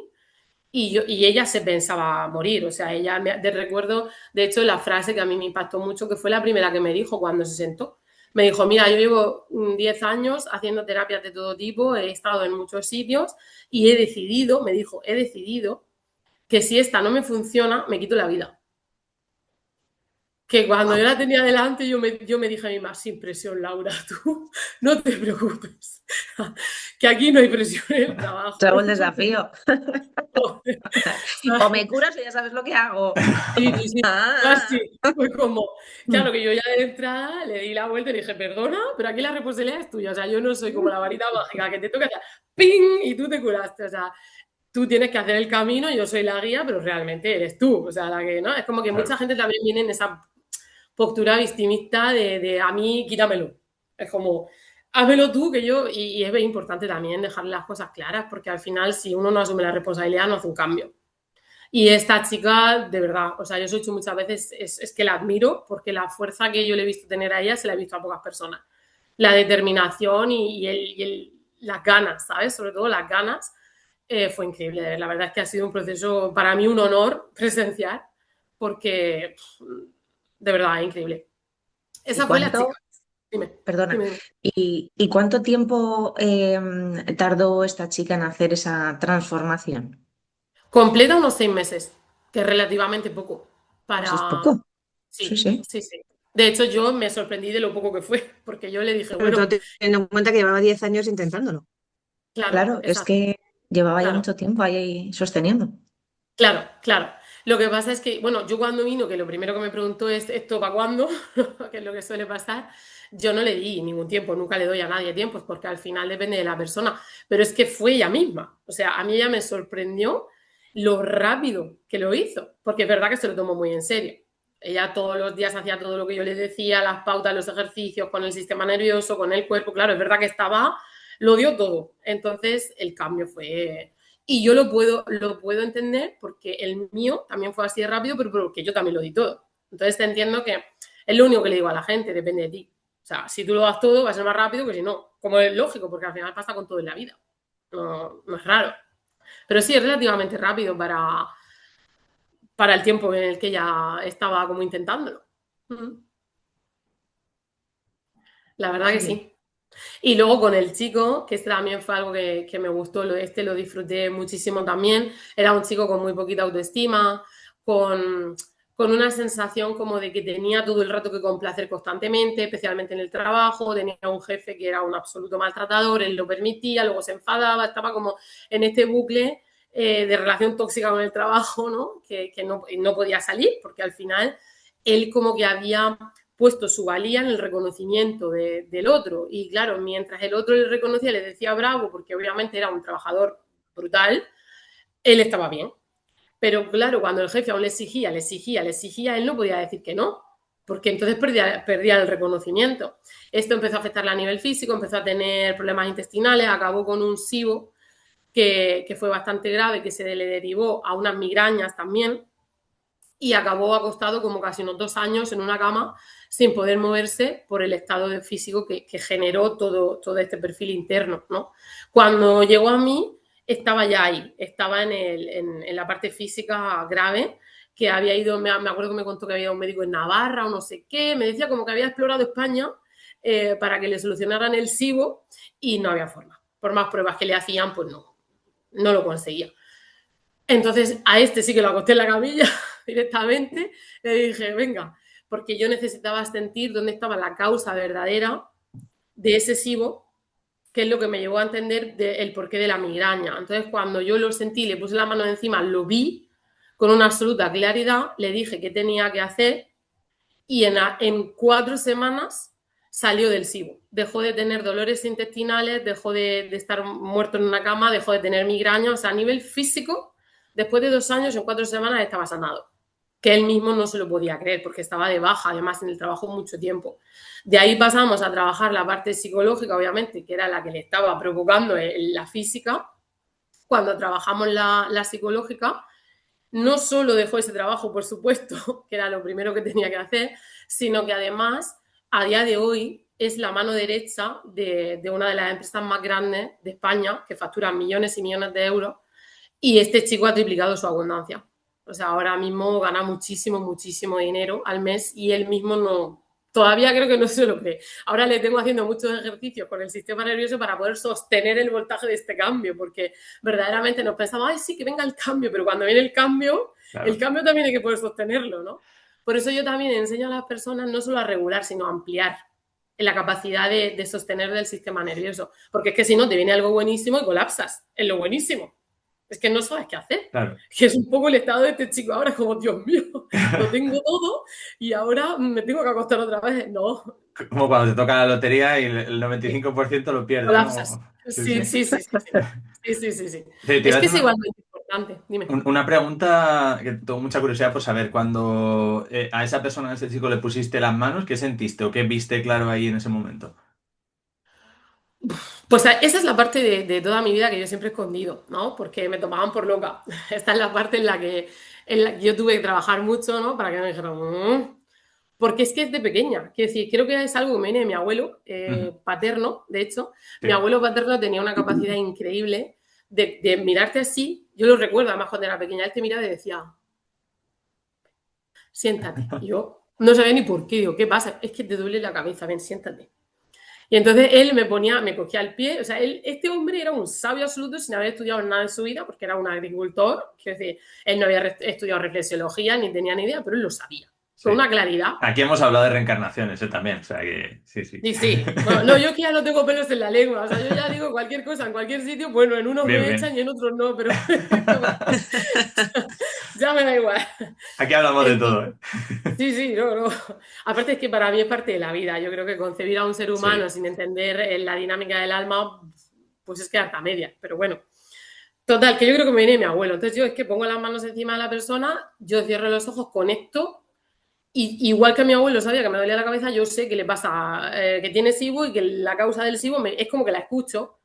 y ella se pensaba morir. O sea, ella de recuerdo, de hecho, la frase que a mí me impactó mucho, que fue la primera que me dijo cuando se sentó. Me dijo, mira, yo llevo 10 años haciendo terapias de todo tipo, he estado en muchos sitios y he decidido, me dijo, he decidido que si esta no me funciona, me quito la vida. Que cuando yo la tenía delante, yo me dije a mí más, sin presión, Laura, tú no te preocupes, que aquí no hay presión en el trabajo. Te hago el desafío. O me curas o ya sabes lo que hago. Sí, casi. Ah. Fue como, claro que yo ya de entrada le di la vuelta y le dije, perdona, pero aquí la responsabilidad es tuya. O sea, yo no soy como la varita mágica que te toca hacer ¡ping! Y tú te curaste. O sea, tú tienes que hacer el camino, yo soy la guía, pero realmente eres tú. O sea, la que, ¿no? Es como que Claro. mucha gente también viene en esa postura victimista de a mí, quítamelo. Es como, házmelo tú, que yo. Y es importante también dejarle las cosas claras, porque al final, si uno no asume la responsabilidad, no hace un cambio. Y esta chica, de verdad, o sea, yo os he dicho muchas veces, es que la admiro porque la fuerza que yo le he visto tener a ella se la he visto a pocas personas. La determinación las ganas, ¿sabes? Sobre todo las ganas, fue increíble. La verdad es que ha sido un proceso, para mí, un honor presenciar porque, de verdad, es increíble. ¿Y Esa fue la cuánto, chica. Dime, perdona, dime. y cuánto tiempo tardó esta chica en hacer esa transformación? Completa unos 6 meses, que es relativamente poco Pues es para... poco. Sí, Sí, sí. sí, sí. De hecho, yo me sorprendí de lo poco que fue, porque yo le dije, Sobre todo bueno, teniendo en cuenta que llevaba 10 años intentándolo. claro, Claro, es exacto, que llevaba ya claro, mucho tiempo ahí sosteniendo. claro, claro. Lo que pasa es que, bueno, yo cuando vino, que lo primero que me preguntó es, ¿esto para cuándo? Que es lo que suele pasar, yo no le di ningún tiempo, nunca le doy a nadie tiempos, porque al final depende de la persona. Pero es que fue ella misma. O sea, a mí ella me sorprendió lo rápido que lo hizo, porque es verdad que se lo tomó muy en serio. Ella todos los días hacía todo lo que yo le decía, las pautas, los ejercicios, con el sistema nervioso, con el cuerpo. Claro, es verdad que estaba, lo dio todo. Entonces, el cambio fue... Y yo lo puedo entender porque el mío también fue así de rápido, pero porque yo también lo di todo. Entonces te entiendo que es lo único que le digo a la gente, depende de ti. O sea, si tú lo das todo, va a ser más rápido que si no. Como es lógico, porque al final pasa con todo en la vida. No, no es raro. Pero sí, es relativamente rápido para el tiempo en el que ya estaba como intentándolo. La verdad que Muy bien. sí. Y luego con el chico, que este también fue algo que me gustó, lo disfruté muchísimo también. Era un chico con muy poquita autoestima, con una sensación como de que tenía todo el rato que complacer constantemente, especialmente en el trabajo. Tenía un jefe que era un absoluto maltratador, él lo permitía, luego se enfadaba, estaba como en este bucle de relación tóxica con el trabajo, ¿no? Que no podía salir, porque al final él como que había puesto su valía en el reconocimiento del otro. Y claro, mientras el otro le reconocía, le decía bravo, porque obviamente era un trabajador brutal, él estaba bien. Pero claro, cuando el jefe aún le exigía, él no podía decir que no, porque entonces perdía el reconocimiento. Esto empezó a afectarle a nivel físico, empezó a tener problemas intestinales, acabó con un SIBO que fue bastante grave, que se le derivó a unas migrañas también, y acabó acostado como casi unos 2 años en una cama sin poder moverse por el estado de físico que generó todo este perfil interno, ¿no? Cuando llegó a mí, estaba ya ahí, estaba en la parte física grave, que había ido, me acuerdo que me contó que había ido un médico en Navarra o no sé qué, me decía como que había explorado España para que le solucionaran el SIBO y no había forma. Por más pruebas que le hacían, pues no lo conseguía. Entonces a este sí que lo acosté en la camilla directamente, le dije, venga, porque yo necesitaba sentir dónde estaba la causa verdadera de ese SIBO, que es lo que me llevó a entender el porqué de la migraña. Entonces cuando yo lo sentí, le puse la mano encima, lo vi con una absoluta claridad, le dije qué tenía que hacer y en 4 semanas salió del SIBO. Dejó de tener dolores intestinales, dejó de estar muerto en una cama, dejó de tener migraña. O sea, a nivel físico, después de 2 años, en 4 semanas estaba sanado. Que él mismo no se lo podía creer porque estaba de baja, además en el trabajo mucho tiempo. De ahí pasamos a trabajar la parte psicológica, obviamente, que era la que le estaba provocando la física. Cuando trabajamos la psicológica, no solo dejó ese trabajo, por supuesto, que era lo primero que tenía que hacer, sino que además, a día de hoy, es la mano derecha de una de las empresas más grandes de España, que factura millones y millones de euros, y este chico ha triplicado su abundancia. O sea, ahora mismo gana muchísimo, muchísimo dinero al mes y él mismo no, todavía creo que no se lo cree. Ahora le tengo haciendo muchos ejercicios con el sistema nervioso para poder sostener el voltaje de este cambio, porque verdaderamente nos pensamos, ay, sí, que venga el cambio, pero cuando viene Claro. el cambio también hay que poder sostenerlo, ¿no? Por eso yo también enseño a las personas no solo a regular, sino a ampliar en la capacidad de sostener del sistema nervioso. Porque es que si no, te viene algo buenísimo y colapsas en lo buenísimo. Es que no sabes qué hacer. Claro. Que es un poco el estado de este chico ahora, como, Dios mío, lo tengo todo y ahora me tengo que acostar otra vez. No, Como cuando te toca la lotería y el 95% lo pierdes, colapsas. ¿no? Sí, Sí, sí. sí, sí, sí, sí. Sí, sí, sí, sí. Te iba Es a que hacer es igualmente importante. Dime. una pregunta que tengo mucha curiosidad por saber. Cuando a esa persona, a ese chico, le pusiste las manos, ¿qué sentiste o qué viste claro ahí en ese momento? Pues esa es la parte de toda mi vida que yo siempre he escondido, ¿no? Porque me tomaban por loca. Esta es la parte en la que yo tuve que trabajar mucho, ¿no? Para que me dijeran, porque es que es de pequeña. Quiero decir, creo que es algo que me viene de mi abuelo Ujú. paterno, de hecho. Mi Sí. abuelo paterno tenía una capacidad increíble de mirarte así. Yo lo recuerdo, además, cuando era pequeña, él te miraba y decía, siéntate. Y yo no sabía ni por qué. Digo, ¿qué pasa? Es que te duele la cabeza, ven, siéntate. Y entonces él me cogía el pie, o sea, este hombre era un sabio absoluto sin haber estudiado nada en su vida, porque era un agricultor, quiero decir, él no había estudiado reflexología ni tenía ni idea, pero él lo sabía, con Sí. una claridad. Aquí hemos hablado de reencarnaciones, también, o sea que sí, sí. Sí, sí. Bueno, no, yo que ya no tengo pelos en la lengua, o sea, yo ya digo cualquier cosa en cualquier sitio, bueno, en unos Bien, me echan bien. y en otros no, pero ya me da igual. Aquí hablamos de todo, Entonces, ¿eh? sí, sí, no, no. Aparte es que para mí es parte de la vida. Yo creo que concebir a un ser Sí. humano sin entender la dinámica del alma, pues es quedarte a medias. Pero bueno, total, que yo creo que me viene mi abuelo. Entonces yo es que pongo las manos encima de la persona, yo cierro los ojos, conecto, y igual que mi abuelo sabía que me dolía la cabeza, yo sé que le pasa, que tiene SIBO y que la causa del SIBO es como que la escucho,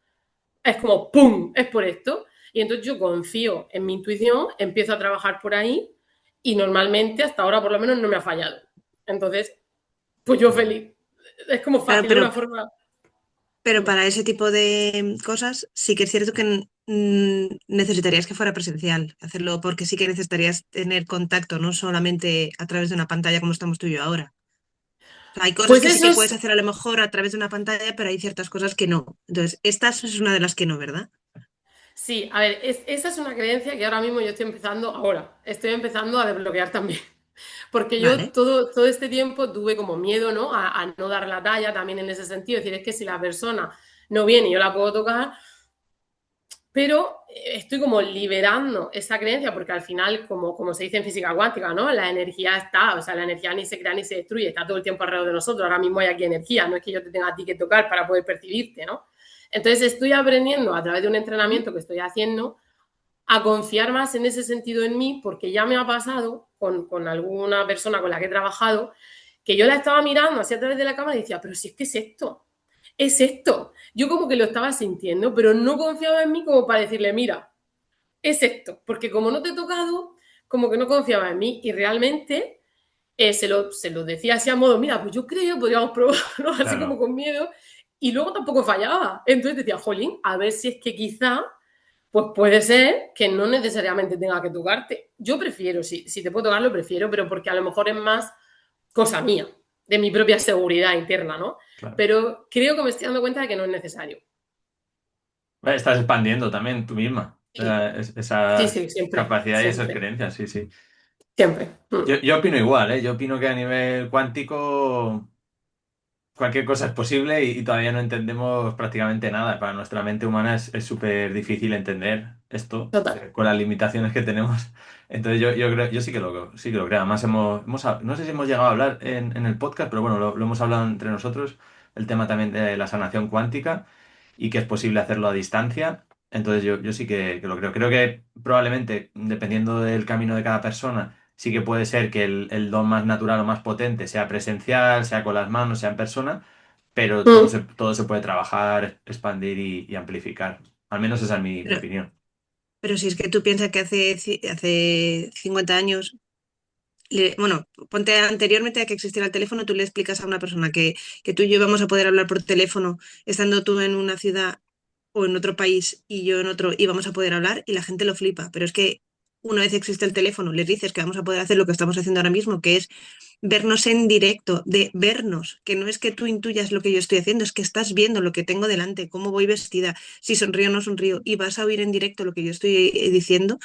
es como ¡pum! Es por esto. Y entonces yo confío en mi intuición, empiezo a trabajar por ahí y normalmente hasta ahora por lo menos no me ha fallado. Entonces, pues yo feliz. Es como Claro, fácil, es una forma... pero Dime. para ese tipo de cosas sí que es cierto que necesitarías que fuera presencial hacerlo, porque sí que necesitarías tener contacto, no solamente a través de una pantalla como estamos tú y yo ahora. O sea, hay cosas Pues que sí eso que es... puedes hacer a lo mejor a través de una pantalla, pero hay ciertas cosas que no. Entonces, esta es una de las que no, ¿verdad? Sí, a ver, esa es una creencia que ahora mismo yo estoy empezando, ahora, estoy empezando a desbloquear también. Porque yo Vale. todo este tiempo tuve como miedo, ¿no? A no dar la talla también en ese sentido. Es decir, es que si la persona no viene y yo la puedo tocar, pero estoy como liberando esa creencia porque al final, como se dice en física cuántica, ¿no? La energía está, o sea, la energía ni se crea ni se destruye, está todo el tiempo alrededor de nosotros. Ahora mismo hay aquí energía, no es que yo te tenga a ti que tocar para poder percibirte, ¿no? Entonces estoy aprendiendo a través de un entrenamiento que estoy haciendo a confiar más en ese sentido en mí, porque ya me ha pasado con alguna persona con la que he trabajado, que yo la estaba mirando así a través de la cámara y decía, pero si es que es esto, es esto. Yo como que lo estaba sintiendo, pero no confiaba en mí como para decirle, mira, es esto, porque como no te he tocado, como que no confiaba en mí y realmente se lo decía así a modo, mira, pues yo creo, podríamos probarlo, así como Claro. con miedo, y luego tampoco fallaba. Entonces decía, jolín, a ver si es que quizá pues puede ser que no necesariamente tenga que tocarte. Yo prefiero, si te puedo tocar, lo prefiero, pero porque a lo mejor es más cosa mía, de mi propia seguridad interna, ¿no? Claro. Pero creo que me estoy dando cuenta de que no es necesario. Estás expandiendo también tú misma Sí, sí, esas sí, siempre, capacidades y esas siempre, creencias, sí, sí. siempre. Yo opino igual, ¿eh? Yo opino que a nivel cuántico cualquier cosa es posible y todavía no entendemos prácticamente nada. Para nuestra mente humana es súper difícil entender esto Total. con las limitaciones que tenemos. Entonces yo creo, yo sí que lo creo. Además no sé si hemos llegado a hablar en el podcast, pero bueno, lo hemos hablado entre nosotros, el tema también de la sanación cuántica y que es posible hacerlo a distancia. Entonces yo sí que lo creo. Creo que probablemente, dependiendo del camino de cada persona, sí que puede ser que el don más natural o más potente sea presencial, sea con las manos, sea en persona, pero Mm. todo se puede trabajar, expandir y amplificar. Al menos esa es mi Pero, opinión. pero si es que tú piensas que hace 50 años bueno, ponte anteriormente a que existiera el teléfono, tú le explicas a una persona que tú y yo vamos a poder hablar por teléfono, estando tú en una ciudad o en otro país y yo en otro, y vamos a poder hablar y la gente lo flipa. Pero es que una vez existe el teléfono, les dices que vamos a poder hacer lo que estamos haciendo ahora mismo, que es vernos en directo, de vernos, que no es que tú intuyas lo que yo estoy haciendo, es que estás viendo lo que tengo delante, cómo voy vestida, si sonrío o no sonrío, y vas a oír en directo lo que yo estoy diciendo,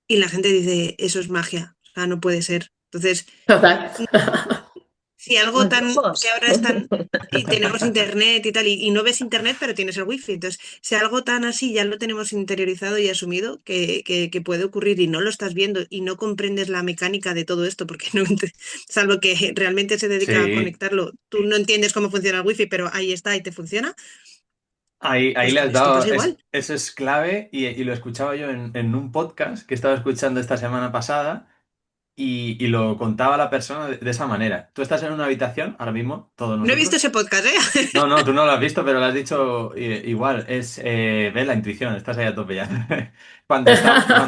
y la gente dice, eso es magia, o sea, no puede ser. Entonces, Total. si algo Los tan, que ojos. ahora es tan, y tenemos internet y tal, y no ves internet, pero tienes el wifi. Entonces, si algo tan así ya lo tenemos interiorizado y asumido que puede ocurrir y no lo estás viendo y no comprendes la mecánica de todo esto, porque no, salvo que realmente se dedica a Sí, conectarlo, tú no entiendes cómo funciona el wifi, pero ahí está y te funciona, ahí pues le con has esto dado, pasa igual. eso es clave y lo escuchaba yo en un podcast que estaba escuchando esta semana pasada y lo contaba la persona de esa manera. Tú estás en una habitación, ahora mismo, todos No he visto nosotros. ese podcast, ¿eh? No, no, tú no lo has visto, pero lo has dicho igual. Ves la intuición, estás ahí a tope ya. Cuando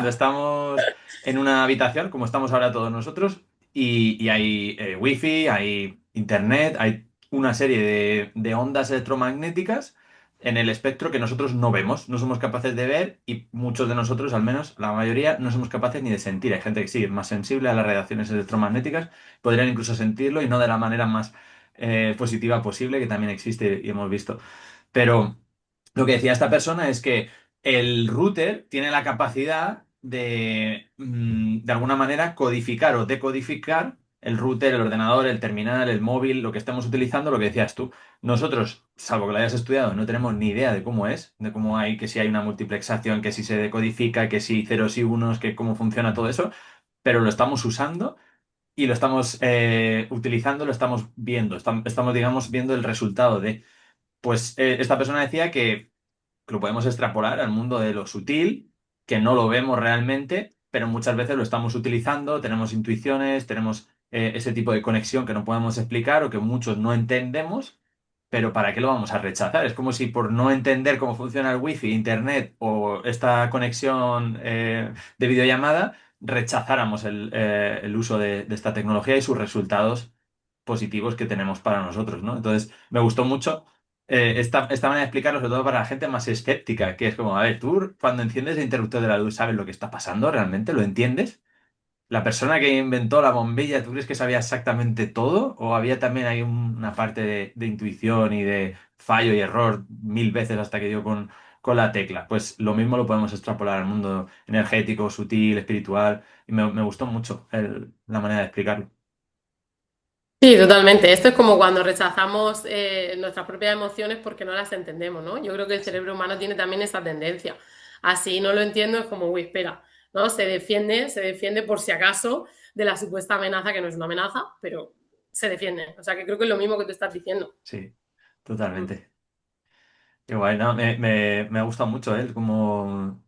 estamos en una habitación, como estamos ahora todos nosotros, y hay wifi, hay internet, hay una serie de ondas electromagnéticas en el espectro que nosotros no vemos, no somos capaces de ver y muchos de nosotros, al menos la mayoría, no somos capaces ni de sentir. Hay gente que sí es más sensible a las radiaciones electromagnéticas, podrían incluso sentirlo y no de la manera más positiva posible, que también existe y hemos visto. Pero lo que decía esta persona es que el router tiene la capacidad de alguna manera, codificar o decodificar el router, el ordenador, el terminal, el móvil, lo que estemos utilizando, lo que decías tú. Nosotros, salvo que lo hayas estudiado, no tenemos ni idea de cómo es, de cómo hay, que si hay una multiplexación, que si se decodifica, que si ceros y unos, que cómo funciona todo eso, pero lo estamos usando y lo estamos utilizando, lo estamos viendo, estamos, digamos, viendo el resultado de... Pues esta persona decía que lo podemos extrapolar al mundo de lo sutil, que no lo vemos realmente, pero muchas veces lo estamos utilizando, tenemos intuiciones, tenemos ese tipo de conexión que no podemos explicar o que muchos no entendemos, pero ¿para qué lo vamos a rechazar? Es como si por no entender cómo funciona el wifi, internet o esta conexión de videollamada, rechazáramos el uso de esta tecnología y sus resultados positivos que tenemos para nosotros, ¿no? Entonces, me gustó mucho esta manera de explicarlo, sobre todo para la gente más escéptica, que es como, a ver, tú cuando enciendes el interruptor de la luz, ¿sabes lo que está pasando realmente? ¿Lo entiendes? ¿La persona que inventó la bombilla, tú crees que sabía exactamente todo? ¿O había también ahí una parte de intuición y de fallo y error mil veces hasta que dio con la tecla? Pues lo mismo lo podemos extrapolar al mundo energético, sutil, espiritual, y me gustó mucho la manera de explicarlo. Sí, totalmente. Esto es como cuando rechazamos nuestras propias emociones porque no las entendemos, ¿no? Yo creo que el Sí. cerebro humano tiene también esa tendencia. Así no lo entiendo, es como, uy, espera, ¿no? Se defiende por si acaso de la supuesta amenaza, que no es una amenaza, pero se defiende. O sea, que creo que es lo mismo que tú estás diciendo. Sí, Mm. totalmente. Qué guay, no, me ha gustado mucho, ¿eh? Como,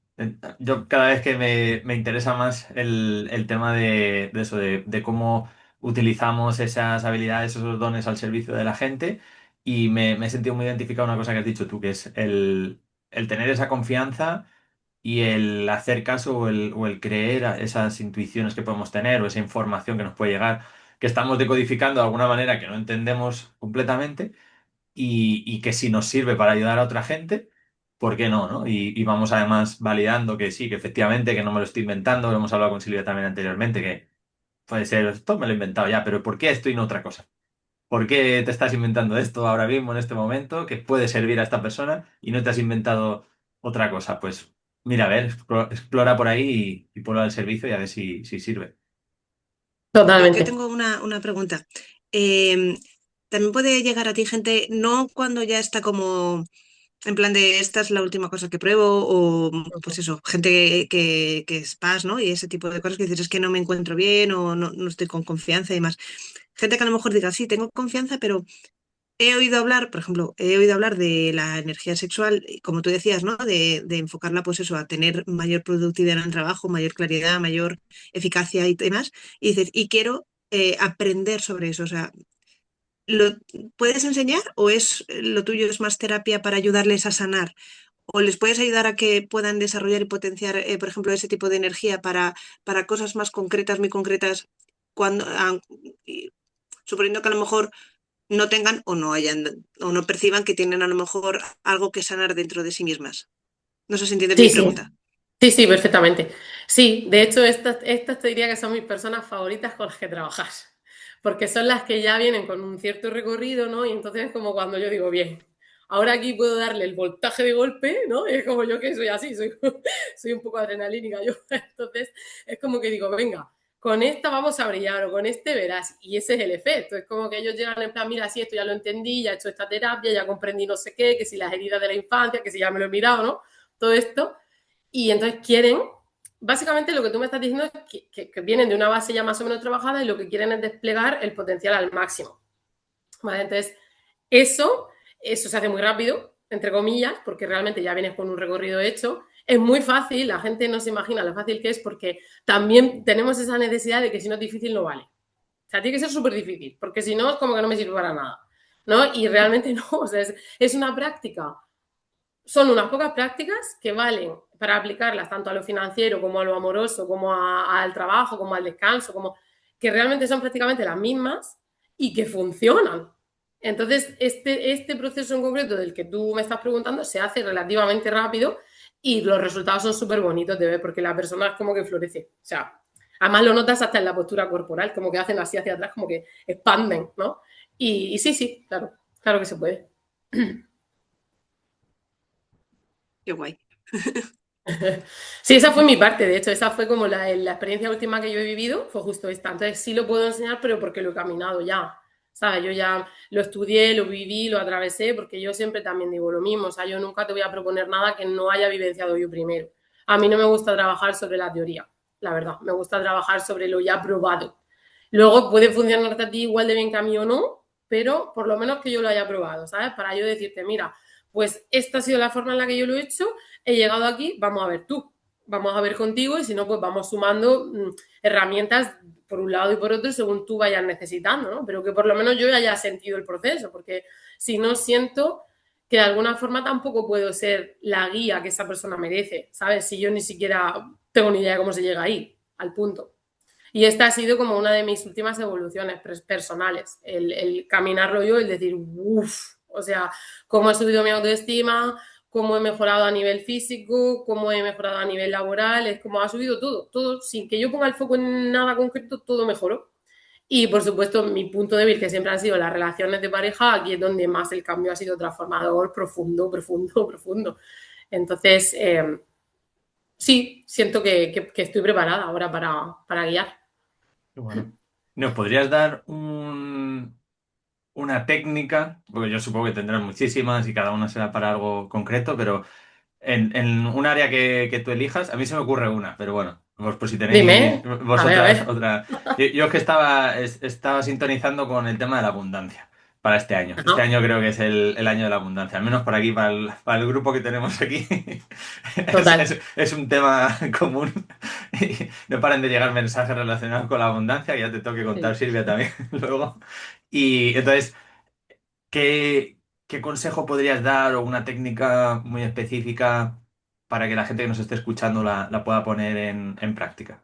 yo cada vez que me interesa más el tema de eso, de cómo utilizamos esas habilidades, esos dones al servicio de la gente, y me he sentido muy identificado con una cosa que has dicho tú, que es el tener esa confianza y el hacer caso o el creer a esas intuiciones que podemos tener o esa información que nos puede llegar, que estamos decodificando de alguna manera que no entendemos completamente y que si nos sirve para ayudar a otra gente, ¿por qué no, no? Y vamos además validando que sí, que efectivamente, que no me lo estoy inventando, lo hemos hablado con Silvia también anteriormente, que puede ser, esto me lo he inventado ya, pero ¿por qué estoy en otra cosa? ¿Por qué te estás inventando esto ahora mismo, en este momento, que puede servir a esta persona y no te has inventado otra cosa? Pues mira, a ver, explora por ahí y ponlo al servicio y a ver si sirve. Yo Totalmente. tengo una pregunta. Em, También puede llegar a ti gente, no cuando ya está como en plan de esta es la última cosa que pruebo, o pues eso, gente que es paz, ¿no? Y ese tipo de cosas que dices es que no me encuentro bien o no, no estoy con confianza y demás. Gente que a lo mejor diga, sí, tengo confianza, pero he oído hablar, por ejemplo, he oído hablar de la energía sexual, y como tú decías, ¿no? De enfocarla, pues eso, a tener mayor productividad en el trabajo, mayor claridad, mayor eficacia y demás. Y dices, y quiero aprender sobre eso. O sea, ¿lo puedes enseñar o es lo tuyo es más terapia para ayudarles a sanar? ¿O les puedes ayudar a que puedan desarrollar y potenciar, por ejemplo, ese tipo de energía para cosas más concretas, muy concretas? cuando, suponiendo que a lo mejor no tengan o no hayan o no perciban que tienen a lo mejor algo que sanar dentro de sí mismas. No sé si entiendes mi Sí, sí, pregunta. sí, sí, perfectamente. Sí, de hecho, estas te diría que son mis personas favoritas con las que trabajar, porque son las que ya vienen con un cierto recorrido, ¿no? Y entonces es como cuando yo digo, bien, ahora aquí puedo darle el voltaje de golpe, ¿no? Y es como yo que soy así, soy un poco adrenalínica yo. Entonces es como que digo, venga, con esta vamos a brillar o con este verás. Y ese es el efecto. Es como que ellos llegan en plan, mira, sí, esto ya lo entendí, ya he hecho esta terapia, ya comprendí no sé qué, que si las heridas de la infancia, que si ya me lo he mirado, ¿no? Todo esto. Y entonces quieren, básicamente lo que tú me estás diciendo es que vienen de una base ya más o menos trabajada y lo que quieren es desplegar el potencial al máximo. ¿Vale? Entonces, eso se hace muy rápido, entre comillas, porque realmente ya vienes con un recorrido hecho. Es muy fácil, la gente no se imagina lo fácil que es porque también tenemos esa necesidad de que si no es difícil no vale. O sea, tiene que ser súper difícil, porque si no es como que no me sirve para nada. ¿No? Y realmente no, o sea, es una práctica, son unas pocas prácticas que valen para aplicarlas tanto a lo financiero como a lo amoroso, como al trabajo, como al descanso, como que realmente son prácticamente las mismas y que funcionan. Entonces, este proceso en concreto del que tú me estás preguntando se hace relativamente rápido y los resultados son súper bonitos de ver porque la persona es como que florece. O sea, además lo notas hasta en la postura corporal, como que hacen así hacia atrás, como que expanden, ¿no? Y sí, sí, claro, claro que se puede. Qué guay. Sí, esa fue mi parte, de hecho, esa fue como la experiencia última que yo he vivido, fue justo esta. Entonces sí lo puedo enseñar, pero porque lo he caminado ya, ¿sabes? Yo ya lo estudié, lo viví, lo atravesé, porque yo siempre también digo lo mismo, o sea, yo nunca te voy a proponer nada que no haya vivenciado yo primero. A mí no me gusta trabajar sobre la teoría, la verdad, me gusta trabajar sobre lo ya probado. Luego puede funcionarte a ti igual de bien que a mí o no, pero por lo menos que yo lo haya probado, ¿sabes? Para yo decirte, mira, pues esta ha sido la forma en la que yo lo he hecho, he llegado aquí, vamos a ver tú, vamos a ver contigo y si no, pues vamos sumando herramientas por un lado y por otro según tú vayas necesitando, ¿no? Pero que por lo menos yo haya sentido el proceso, porque si no siento que de alguna forma tampoco puedo ser la guía que esa persona merece, ¿sabes? Si yo ni siquiera tengo ni idea de cómo se llega ahí, al punto. Y esta ha sido como una de mis últimas evoluciones personales, el caminarlo yo, el decir, uff, o sea, cómo he subido mi autoestima, cómo he mejorado a nivel físico, cómo he mejorado a nivel laboral, es como ha subido todo, todo, sin que yo ponga el foco en nada concreto, todo mejoró. Y por supuesto, mi punto débil, que siempre han sido las relaciones de pareja, aquí es donde más el cambio ha sido transformador, profundo, profundo, profundo. Entonces, sí, siento que estoy preparada ahora para guiar. Qué bueno. ¿Nos podrías dar una técnica? Porque yo supongo que tendrás muchísimas y cada una será para algo concreto, pero en un área que tú elijas, a mí se me ocurre una, pero bueno, vos por si tenéis Dime, a vosotras ver. otra. Yo es que estaba sintonizando con el tema de la abundancia para este año. Este Ajá, año creo que es el año de la abundancia, al menos por aquí, para el grupo que tenemos aquí. total. Es un tema común. Y no paran de llegar mensajes relacionados con la abundancia, que ya te tengo que contar, Sí. Silvia, también luego. Y entonces, ¿qué consejo podrías dar o una técnica muy específica para que la gente que nos esté escuchando la pueda poner en práctica?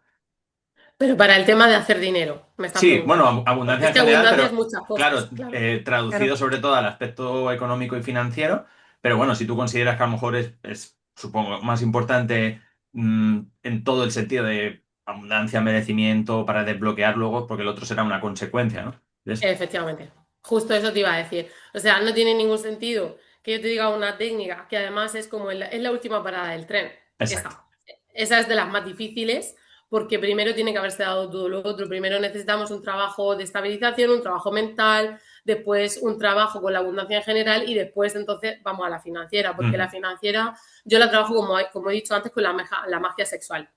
Pero para el tema de hacer dinero, me estás Sí, bueno, preguntando. Porque abundancia es en que general, abundancia es pero muchas claro, cosas, claro. traducido Claro. sobre todo al aspecto económico y financiero. Pero bueno, si tú consideras que a lo mejor supongo, más importante en todo el sentido de abundancia, merecimiento, para desbloquear luego, porque el otro será una consecuencia, ¿no? Entonces, Efectivamente. Justo eso te iba a decir. O sea, no tiene ningún sentido que yo te diga una técnica que además es como es la última parada del tren. exacto. Esa. Esa es de las más difíciles porque primero tiene que haberse dado todo lo otro. Primero necesitamos un trabajo de estabilización, un trabajo mental, después un trabajo con la abundancia en general y después entonces vamos a la financiera, porque la Ujú, financiera yo la trabajo como he dicho antes con la magia sexual,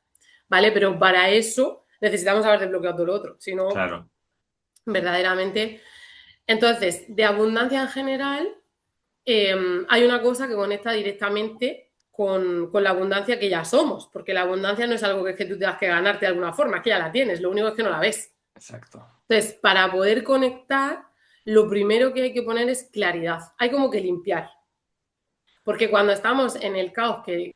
¿vale? Pero para eso necesitamos haber desbloqueado todo lo otro, si no, claro. verdaderamente. Entonces, de abundancia en general, eh, hay una cosa que conecta directamente con la abundancia que ya somos, porque la abundancia no es algo que tú tengas que ganarte de alguna forma, es que ya la tienes, lo único es que no la ves. Exacto. Entonces, para poder conectar, lo primero que hay que poner es claridad. Hay como que limpiar, porque cuando estamos en el caos que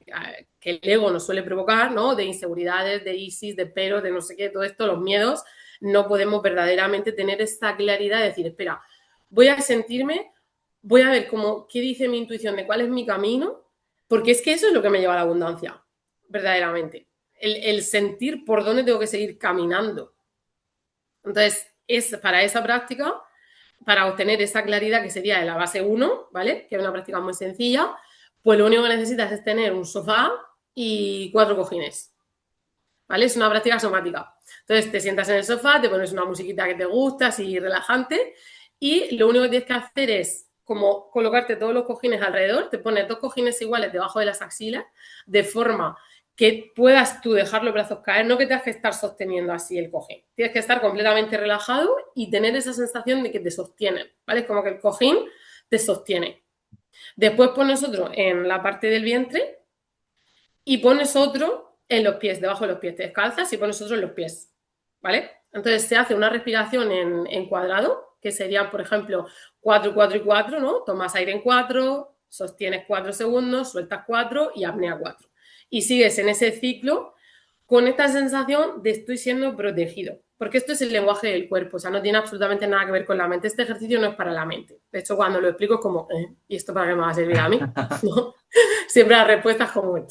el ego nos suele provocar, ¿no? De inseguridades, de ISIS, de peros, de no sé qué, todo esto, los miedos, no podemos verdaderamente tener esta claridad de decir, espera, voy a sentirme, voy a ver qué dice mi intuición de cuál es mi camino, porque es que eso es lo que me lleva a la abundancia, verdaderamente. El sentir por dónde tengo que seguir caminando. Entonces, es para esa práctica, para obtener esa claridad que sería de la base 1, ¿vale? Que es una práctica muy sencilla, pues lo único que necesitas es tener un sofá y 4 cojines, ¿vale? Es una práctica somática. Entonces, te sientas en el sofá, te pones una musiquita que te gusta, así relajante, y lo único que tienes que hacer es como colocarte todos los cojines alrededor, te pones 2 cojines iguales debajo de las axilas, de forma que puedas tú dejar los brazos caer, no que tengas que estar sosteniendo así el cojín. Tienes que estar completamente relajado y tener esa sensación de que te sostienen, ¿vale? Es como que el cojín te sostiene. Después pones otro en la parte del vientre y pones otro en los pies, debajo de los pies. Te descalzas y pones otro en los pies, ¿vale? Entonces se hace una respiración en cuadrado, que serían, por ejemplo, 4, 4 y 4, ¿no? Tomas aire en 4, sostienes 4 segundos, sueltas 4 y apnea 4. Y sigues en ese ciclo con esta sensación de estoy siendo protegido. Porque esto es el lenguaje del cuerpo, o sea, no tiene absolutamente nada que ver con la mente. Este ejercicio no es para la mente. De hecho, cuando lo explico es como, ¿y esto para qué me va a servir a mí? ¿No? Siempre la respuesta es como,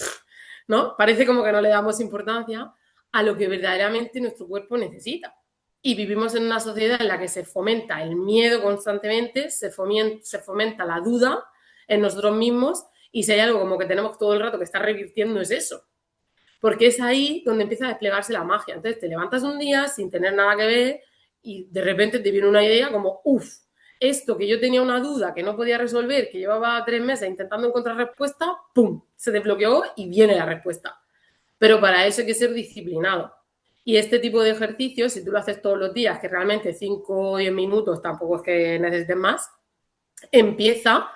¿no? Parece como que no le damos importancia a lo que verdaderamente nuestro cuerpo necesita. Y vivimos en una sociedad en la que se fomenta el miedo constantemente, se fomenta la duda en nosotros mismos, y si hay algo como que tenemos todo el rato que está revirtiendo es eso. Porque es ahí donde empieza a desplegarse la magia. Entonces te levantas un día sin tener nada que ver y de repente te viene una idea como, esto que yo tenía una duda que no podía resolver, que llevaba 3 meses intentando encontrar respuesta, ¡pum!, se desbloqueó y viene la respuesta. Pero para eso hay que ser disciplinado. Y este tipo de ejercicios, si tú lo haces todos los días, que realmente 5 o 10 minutos tampoco es que necesites más, empieza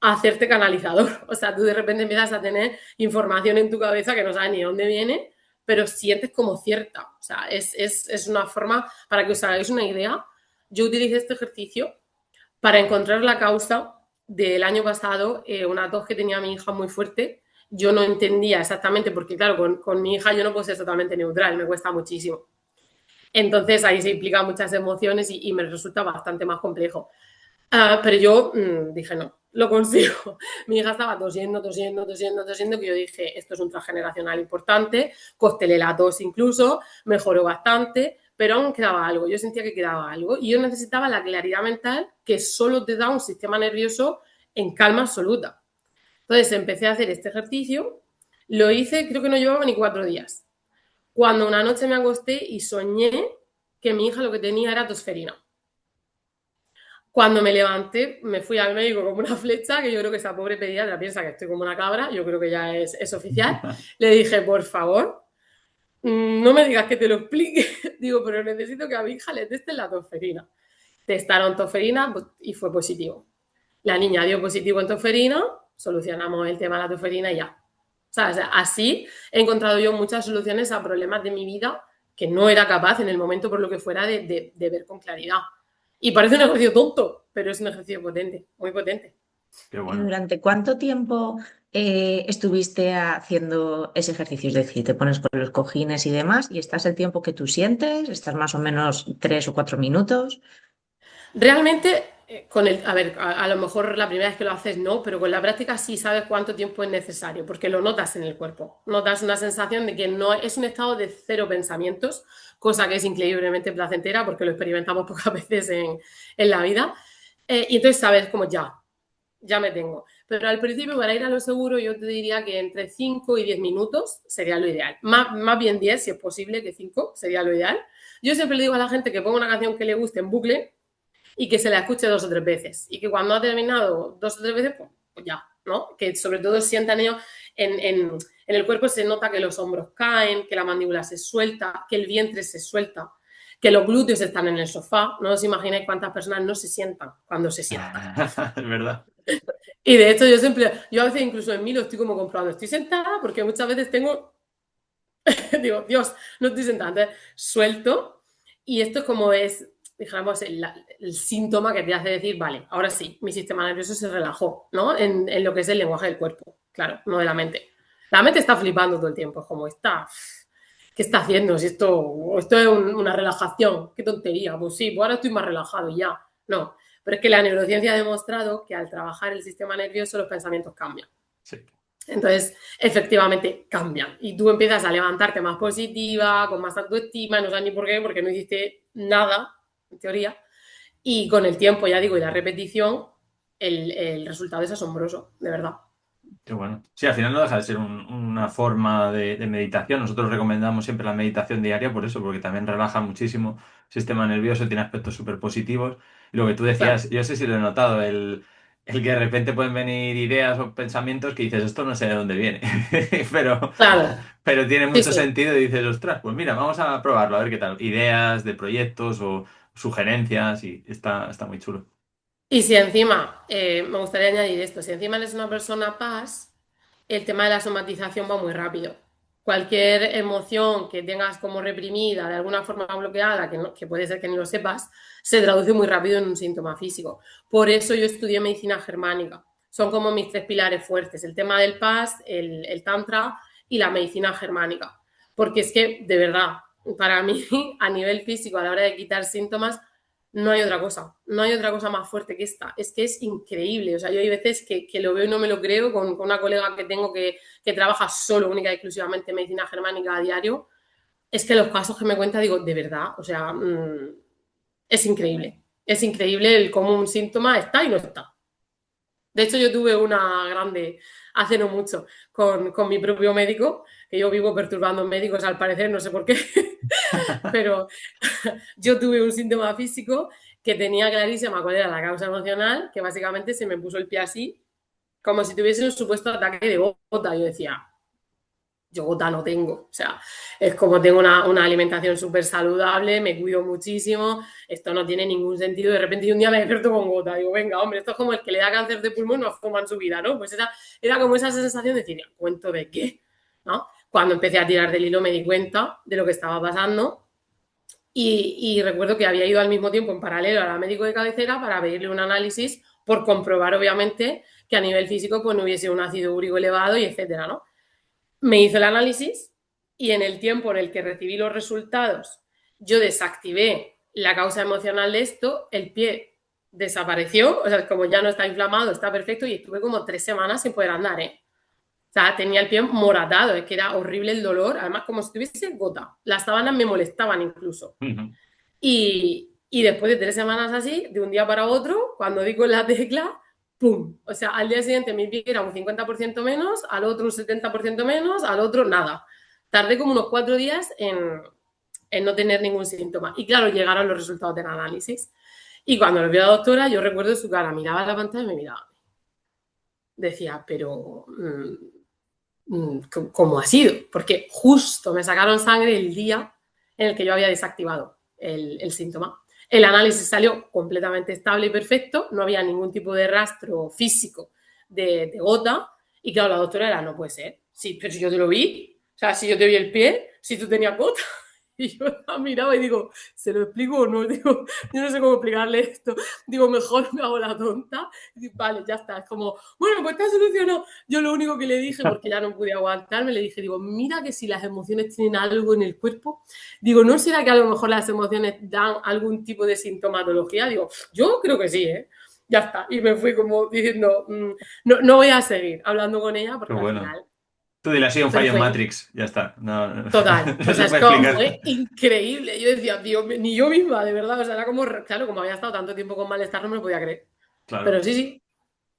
a hacerte canalizador. O sea, tú de repente empiezas a tener información en tu cabeza que no sabes ni de dónde viene, pero sientes como cierta. O sea, es una forma, para que os hagáis una idea, yo utilicé este ejercicio para encontrar la causa del año pasado, una tos que tenía mi hija muy fuerte. Yo no entendía exactamente, porque claro, con mi hija yo no puedo ser totalmente neutral, me cuesta muchísimo. Entonces ahí se implican muchas emociones y me resulta bastante más complejo. Pero yo dije, no, lo consigo. Mi hija estaba tosiendo, que yo dije, esto es un transgeneracional importante, costelé la tos incluso, mejoró bastante, pero aún quedaba algo, yo sentía que quedaba algo y yo necesitaba la claridad mental que solo te da un sistema nervioso en calma absoluta. Entonces empecé a hacer este ejercicio, lo hice, creo que no llevaba ni 4 días, cuando una noche me acosté y soñé que mi hija lo que tenía era tosferina. Cuando me levanté, me fui al médico como una flecha, que yo creo que esa pobre pediatra piensa que estoy como una cabra, yo creo que ya es oficial. Le dije, por favor, no me digas que te lo explique. Digo, pero necesito que a mi hija le testen la tosferina. Testaron tosferina y fue positivo. La niña dio positivo en tosferina, solucionamos el tema de la tosferina y ya. O sea, así he encontrado yo muchas soluciones a problemas de mi vida que no era capaz en el momento, por lo que fuera, de ver con claridad. Y parece un ejercicio tonto, pero es un ejercicio potente, muy potente. Qué bueno. ¿Durante cuánto tiempo estuviste haciendo ese ejercicio? Es decir, te pones con los cojines y demás, y estás el tiempo que tú sientes, estás más o menos 3 o 4 minutos. Realmente, a lo mejor la primera vez que lo haces no, pero con la práctica sí sabes cuánto tiempo es necesario, porque lo notas en el cuerpo. Notas una sensación de que no es un estado de cero pensamientos, cosa que es increíblemente placentera porque lo experimentamos pocas veces en la vida. Y entonces sabes como ya me tengo. Pero al principio, para ir a lo seguro, yo te diría que entre 5 y 10 minutos sería lo ideal. Más bien 10, si es posible, que 5 sería lo ideal. Yo siempre le digo a la gente que ponga una canción que le guste en bucle y que se la escuche 2 o 3 veces. Y que cuando ha terminado 2 o 3 veces, pues ya, ¿no? Que sobre todo sientan ellos en el cuerpo, se nota que los hombros caen, que la mandíbula se suelta, que el vientre se suelta, que los glúteos están en el sofá. No os imagináis cuántas personas no se sientan cuando se sientan. Es verdad. Y de hecho yo a veces incluso en mí lo estoy como comprobando. Estoy sentada porque muchas veces digo, Dios, no estoy sentada. Entonces suelto y esto es como digamos, el síntoma que te hace decir, vale, ahora sí, mi sistema nervioso se relajó, ¿no? En lo que es el lenguaje del cuerpo, claro, no de la mente. La mente está flipando todo el tiempo, es como está. ¿qué está haciendo? Si esto es una relajación, qué tontería. Pues sí, pues ahora estoy más relajado y ya. No, pero es que la neurociencia ha demostrado que al trabajar el sistema nervioso los pensamientos cambian. Sí. Entonces, efectivamente, cambian. Y tú empiezas a levantarte más positiva, con más autoestima, no sabes ni por qué, porque no hiciste nada, en teoría. Y con el tiempo, ya digo, y la repetición, el resultado es asombroso, de verdad. Qué bueno. Sí, al final no deja de ser una forma de meditación. Nosotros recomendamos siempre la meditación diaria por eso, porque también relaja muchísimo el sistema nervioso, tiene aspectos súper positivos. Y lo que tú Claro, decías, yo sé si lo he notado, el que de repente pueden venir ideas o pensamientos que dices, esto no sé de dónde viene, pero, claro, pero tiene sí, mucho sí. sentido y dices, ostras, pues mira, vamos a probarlo, a ver qué tal. Ideas de proyectos o sugerencias y está muy chulo. Y si encima, me gustaría añadir esto, si encima eres una persona paz, el tema de la somatización va muy rápido. Cualquier emoción que tengas como reprimida, de alguna forma bloqueada, que puede ser que ni lo sepas, se traduce muy rápido en un síntoma físico. Por eso yo estudié medicina germánica. Son como mis tres pilares fuertes, el tema del paz, el tantra y la medicina germánica. Porque es que, de verdad, para mí, a nivel físico, a la hora de quitar síntomas, no hay otra cosa, no hay otra cosa más fuerte que esta. Es que es increíble. O sea, yo hay veces que lo veo y no me lo creo con una colega que tengo que trabaja solo, única y exclusivamente en medicina germánica a diario. Es que los casos que me cuenta digo, de verdad, o sea, es increíble. Es increíble el cómo un síntoma está y no está. De hecho, yo tuve una grande hace no mucho con mi propio médico, que yo vivo perturbando médicos al parecer, no sé por qué, pero yo tuve un síntoma físico que tenía clarísima cuál era la causa emocional, que básicamente se me puso el pie así, como si tuviese un supuesto ataque de gota. Yo decía, yo gota no tengo. O sea, es como tengo una alimentación súper saludable, me cuido muchísimo, esto no tiene ningún sentido. De repente un día me despierto con gota. Digo, venga, hombre, esto es como el que le da cáncer de pulmón y no fuma en su vida, ¿no? Pues era como esa sensación de decir, ¿cuento de qué? ¿No? Cuando empecé a tirar del hilo me di cuenta de lo que estaba pasando y recuerdo que había ido al mismo tiempo en paralelo a la médico de cabecera para pedirle un análisis por comprobar, obviamente, que a nivel físico pues, no hubiese un ácido úrico elevado y etcétera, ¿no? Me hizo el análisis y en el tiempo en el que recibí los resultados, yo desactivé la causa emocional de esto, el pie desapareció, o sea, como ya no está inflamado, está perfecto y estuve como 3 semanas sin poder andar, ¿eh? O sea, tenía el pie moratado, es que era horrible el dolor, además como si tuviese gota. Las sábanas me molestaban incluso. Ujú. Y después de 3 semanas así, de un día para otro, cuando di con la tecla, ¡pum! O sea, al día siguiente mi pie era un 50% menos, al otro un 70% menos, al otro nada. Tardé como unos 4 días en no tener ningún síntoma. Y claro, llegaron los resultados del análisis. Y cuando lo vio la doctora, yo recuerdo su cara, miraba la pantalla y me miraba. Decía, pero ¿cómo ha sido? Porque justo me sacaron sangre el día en el que yo había desactivado el síntoma. El análisis salió completamente estable y perfecto, no había ningún tipo de rastro físico de gota. Y claro, la doctora era, no puede ser. Sí, pero si yo te lo vi, o sea, si yo te vi el pie, si tú tenías gota. Y yo la miraba y digo, ¿se lo explico o no? Digo, yo no sé cómo explicarle esto. Digo, mejor me hago la tonta. Y vale, ya está. Es como, bueno, pues está solucionado. Yo lo único que le dije, porque ya no pude aguantarme, le dije, digo, mira que si las emociones tienen algo en el cuerpo, digo, ¿no será que a lo mejor las emociones dan algún tipo de sintomatología? Digo, yo creo que sí, ¿eh? Ya está. Y me fui como diciendo, no voy a seguir hablando con ella Qué porque al bueno. final, Tú dile, ha sido un pero fallo en fue Matrix, ya está. No, no, total. no O sea, se es puede como explicar. fue increíble. Yo decía, Dios, ni yo misma, de verdad. O sea, era como, claro, como había estado tanto tiempo con malestar, no me lo podía creer. Claro. Pero sí, sí.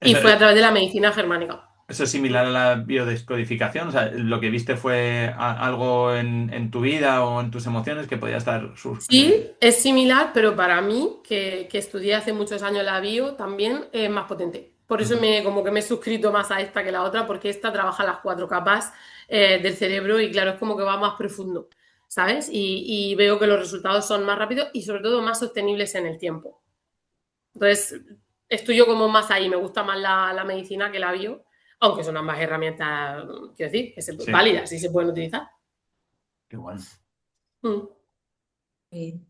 Y Eso, fue a través de la medicina germánica. eso es similar a la biodescodificación. O sea, lo que viste fue algo en tu vida o en tus emociones que podía estar. Sí, es similar, pero para mí, que estudié hace muchos años la bio, también es más potente. Por eso Ujú. como que me he suscrito más a esta que la otra, porque esta trabaja las 4 capas del cerebro y claro, es como que va más profundo, ¿sabes? Y veo que los resultados son más rápidos y sobre todo más sostenibles en el tiempo. Entonces, estoy yo como más ahí, me gusta más la medicina que la bio, aunque son ambas herramientas, quiero decir, Sí, válidas y se pueden utilizar. qué bueno. Mm. Sí.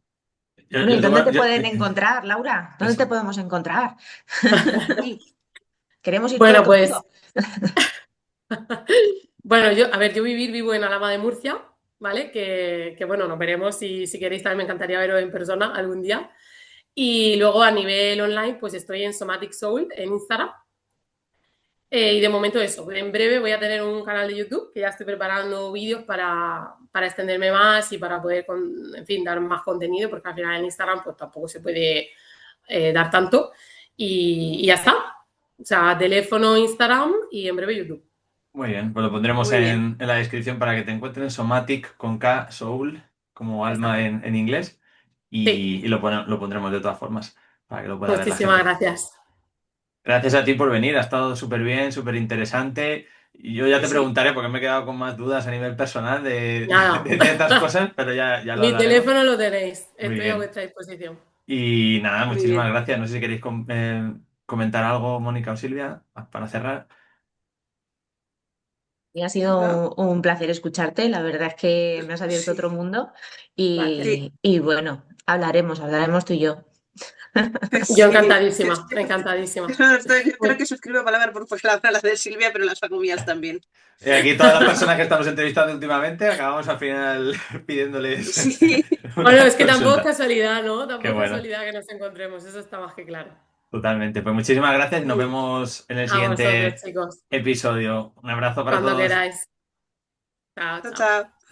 Yo, Bueno, ¿y yo dónde tengo- te yo- pueden encontrar, Laura? ¿Dónde te eso. podemos encontrar? Sí, queremos ir todo Bueno, contigo. pues, bueno, a ver, yo vivo en Alhama de Murcia, ¿vale? Que bueno, nos veremos y si queréis también me encantaría veros en persona algún día. Y luego a nivel online, pues estoy en Somatic Soul en Instagram. Y de momento eso, en breve voy a tener un canal de YouTube que ya estoy preparando vídeos para extenderme más y para poder, en fin, dar más contenido, porque al final en Instagram pues tampoco se puede dar tanto. Y ya está. O sea, teléfono, Instagram y en breve YouTube. Muy bien, pues lo pondremos Muy bien. en la descripción para que te encuentren Somatic con K, Soul, como Ya alma está. en inglés, Sí, y lo pondremos de todas formas para que lo pueda ver la muchísimas gente. gracias. Gracias a ti por venir, ha estado súper bien, súper interesante. Y yo ya te Sí. preguntaré, porque me he quedado con más dudas a nivel personal Nada. de ciertas cosas, pero ya lo Mi hablaremos. teléfono lo tenéis. Muy Estoy a bien. vuestra disposición. Y nada, Muy muchísimas bien. gracias. No sé si queréis comentar algo, Mónica o Silvia, para cerrar. Y ha ¿No? sido un placer escucharte, la verdad es que me has abierto otro Sí. mundo Gracias. Sí. y bueno, hablaremos tú y yo. Yo Sí. encantadísima, encantadísima. Yo creo Pues, que suscribo palabra por palabra la de Silvia, pero las hago mías también. Aquí todas las personas que estamos entrevistando últimamente, acabamos al final pidiéndoles Sí. bueno, una es que tampoco es consulta. casualidad, ¿no? Qué Tampoco es bueno, casualidad que nos encontremos, eso está más que claro. totalmente. Pues muchísimas gracias y nos Mm. vemos en el A vosotros, siguiente chicos, episodio. Un abrazo para cuando todos. queráis. Chao, Chao, chao. chao.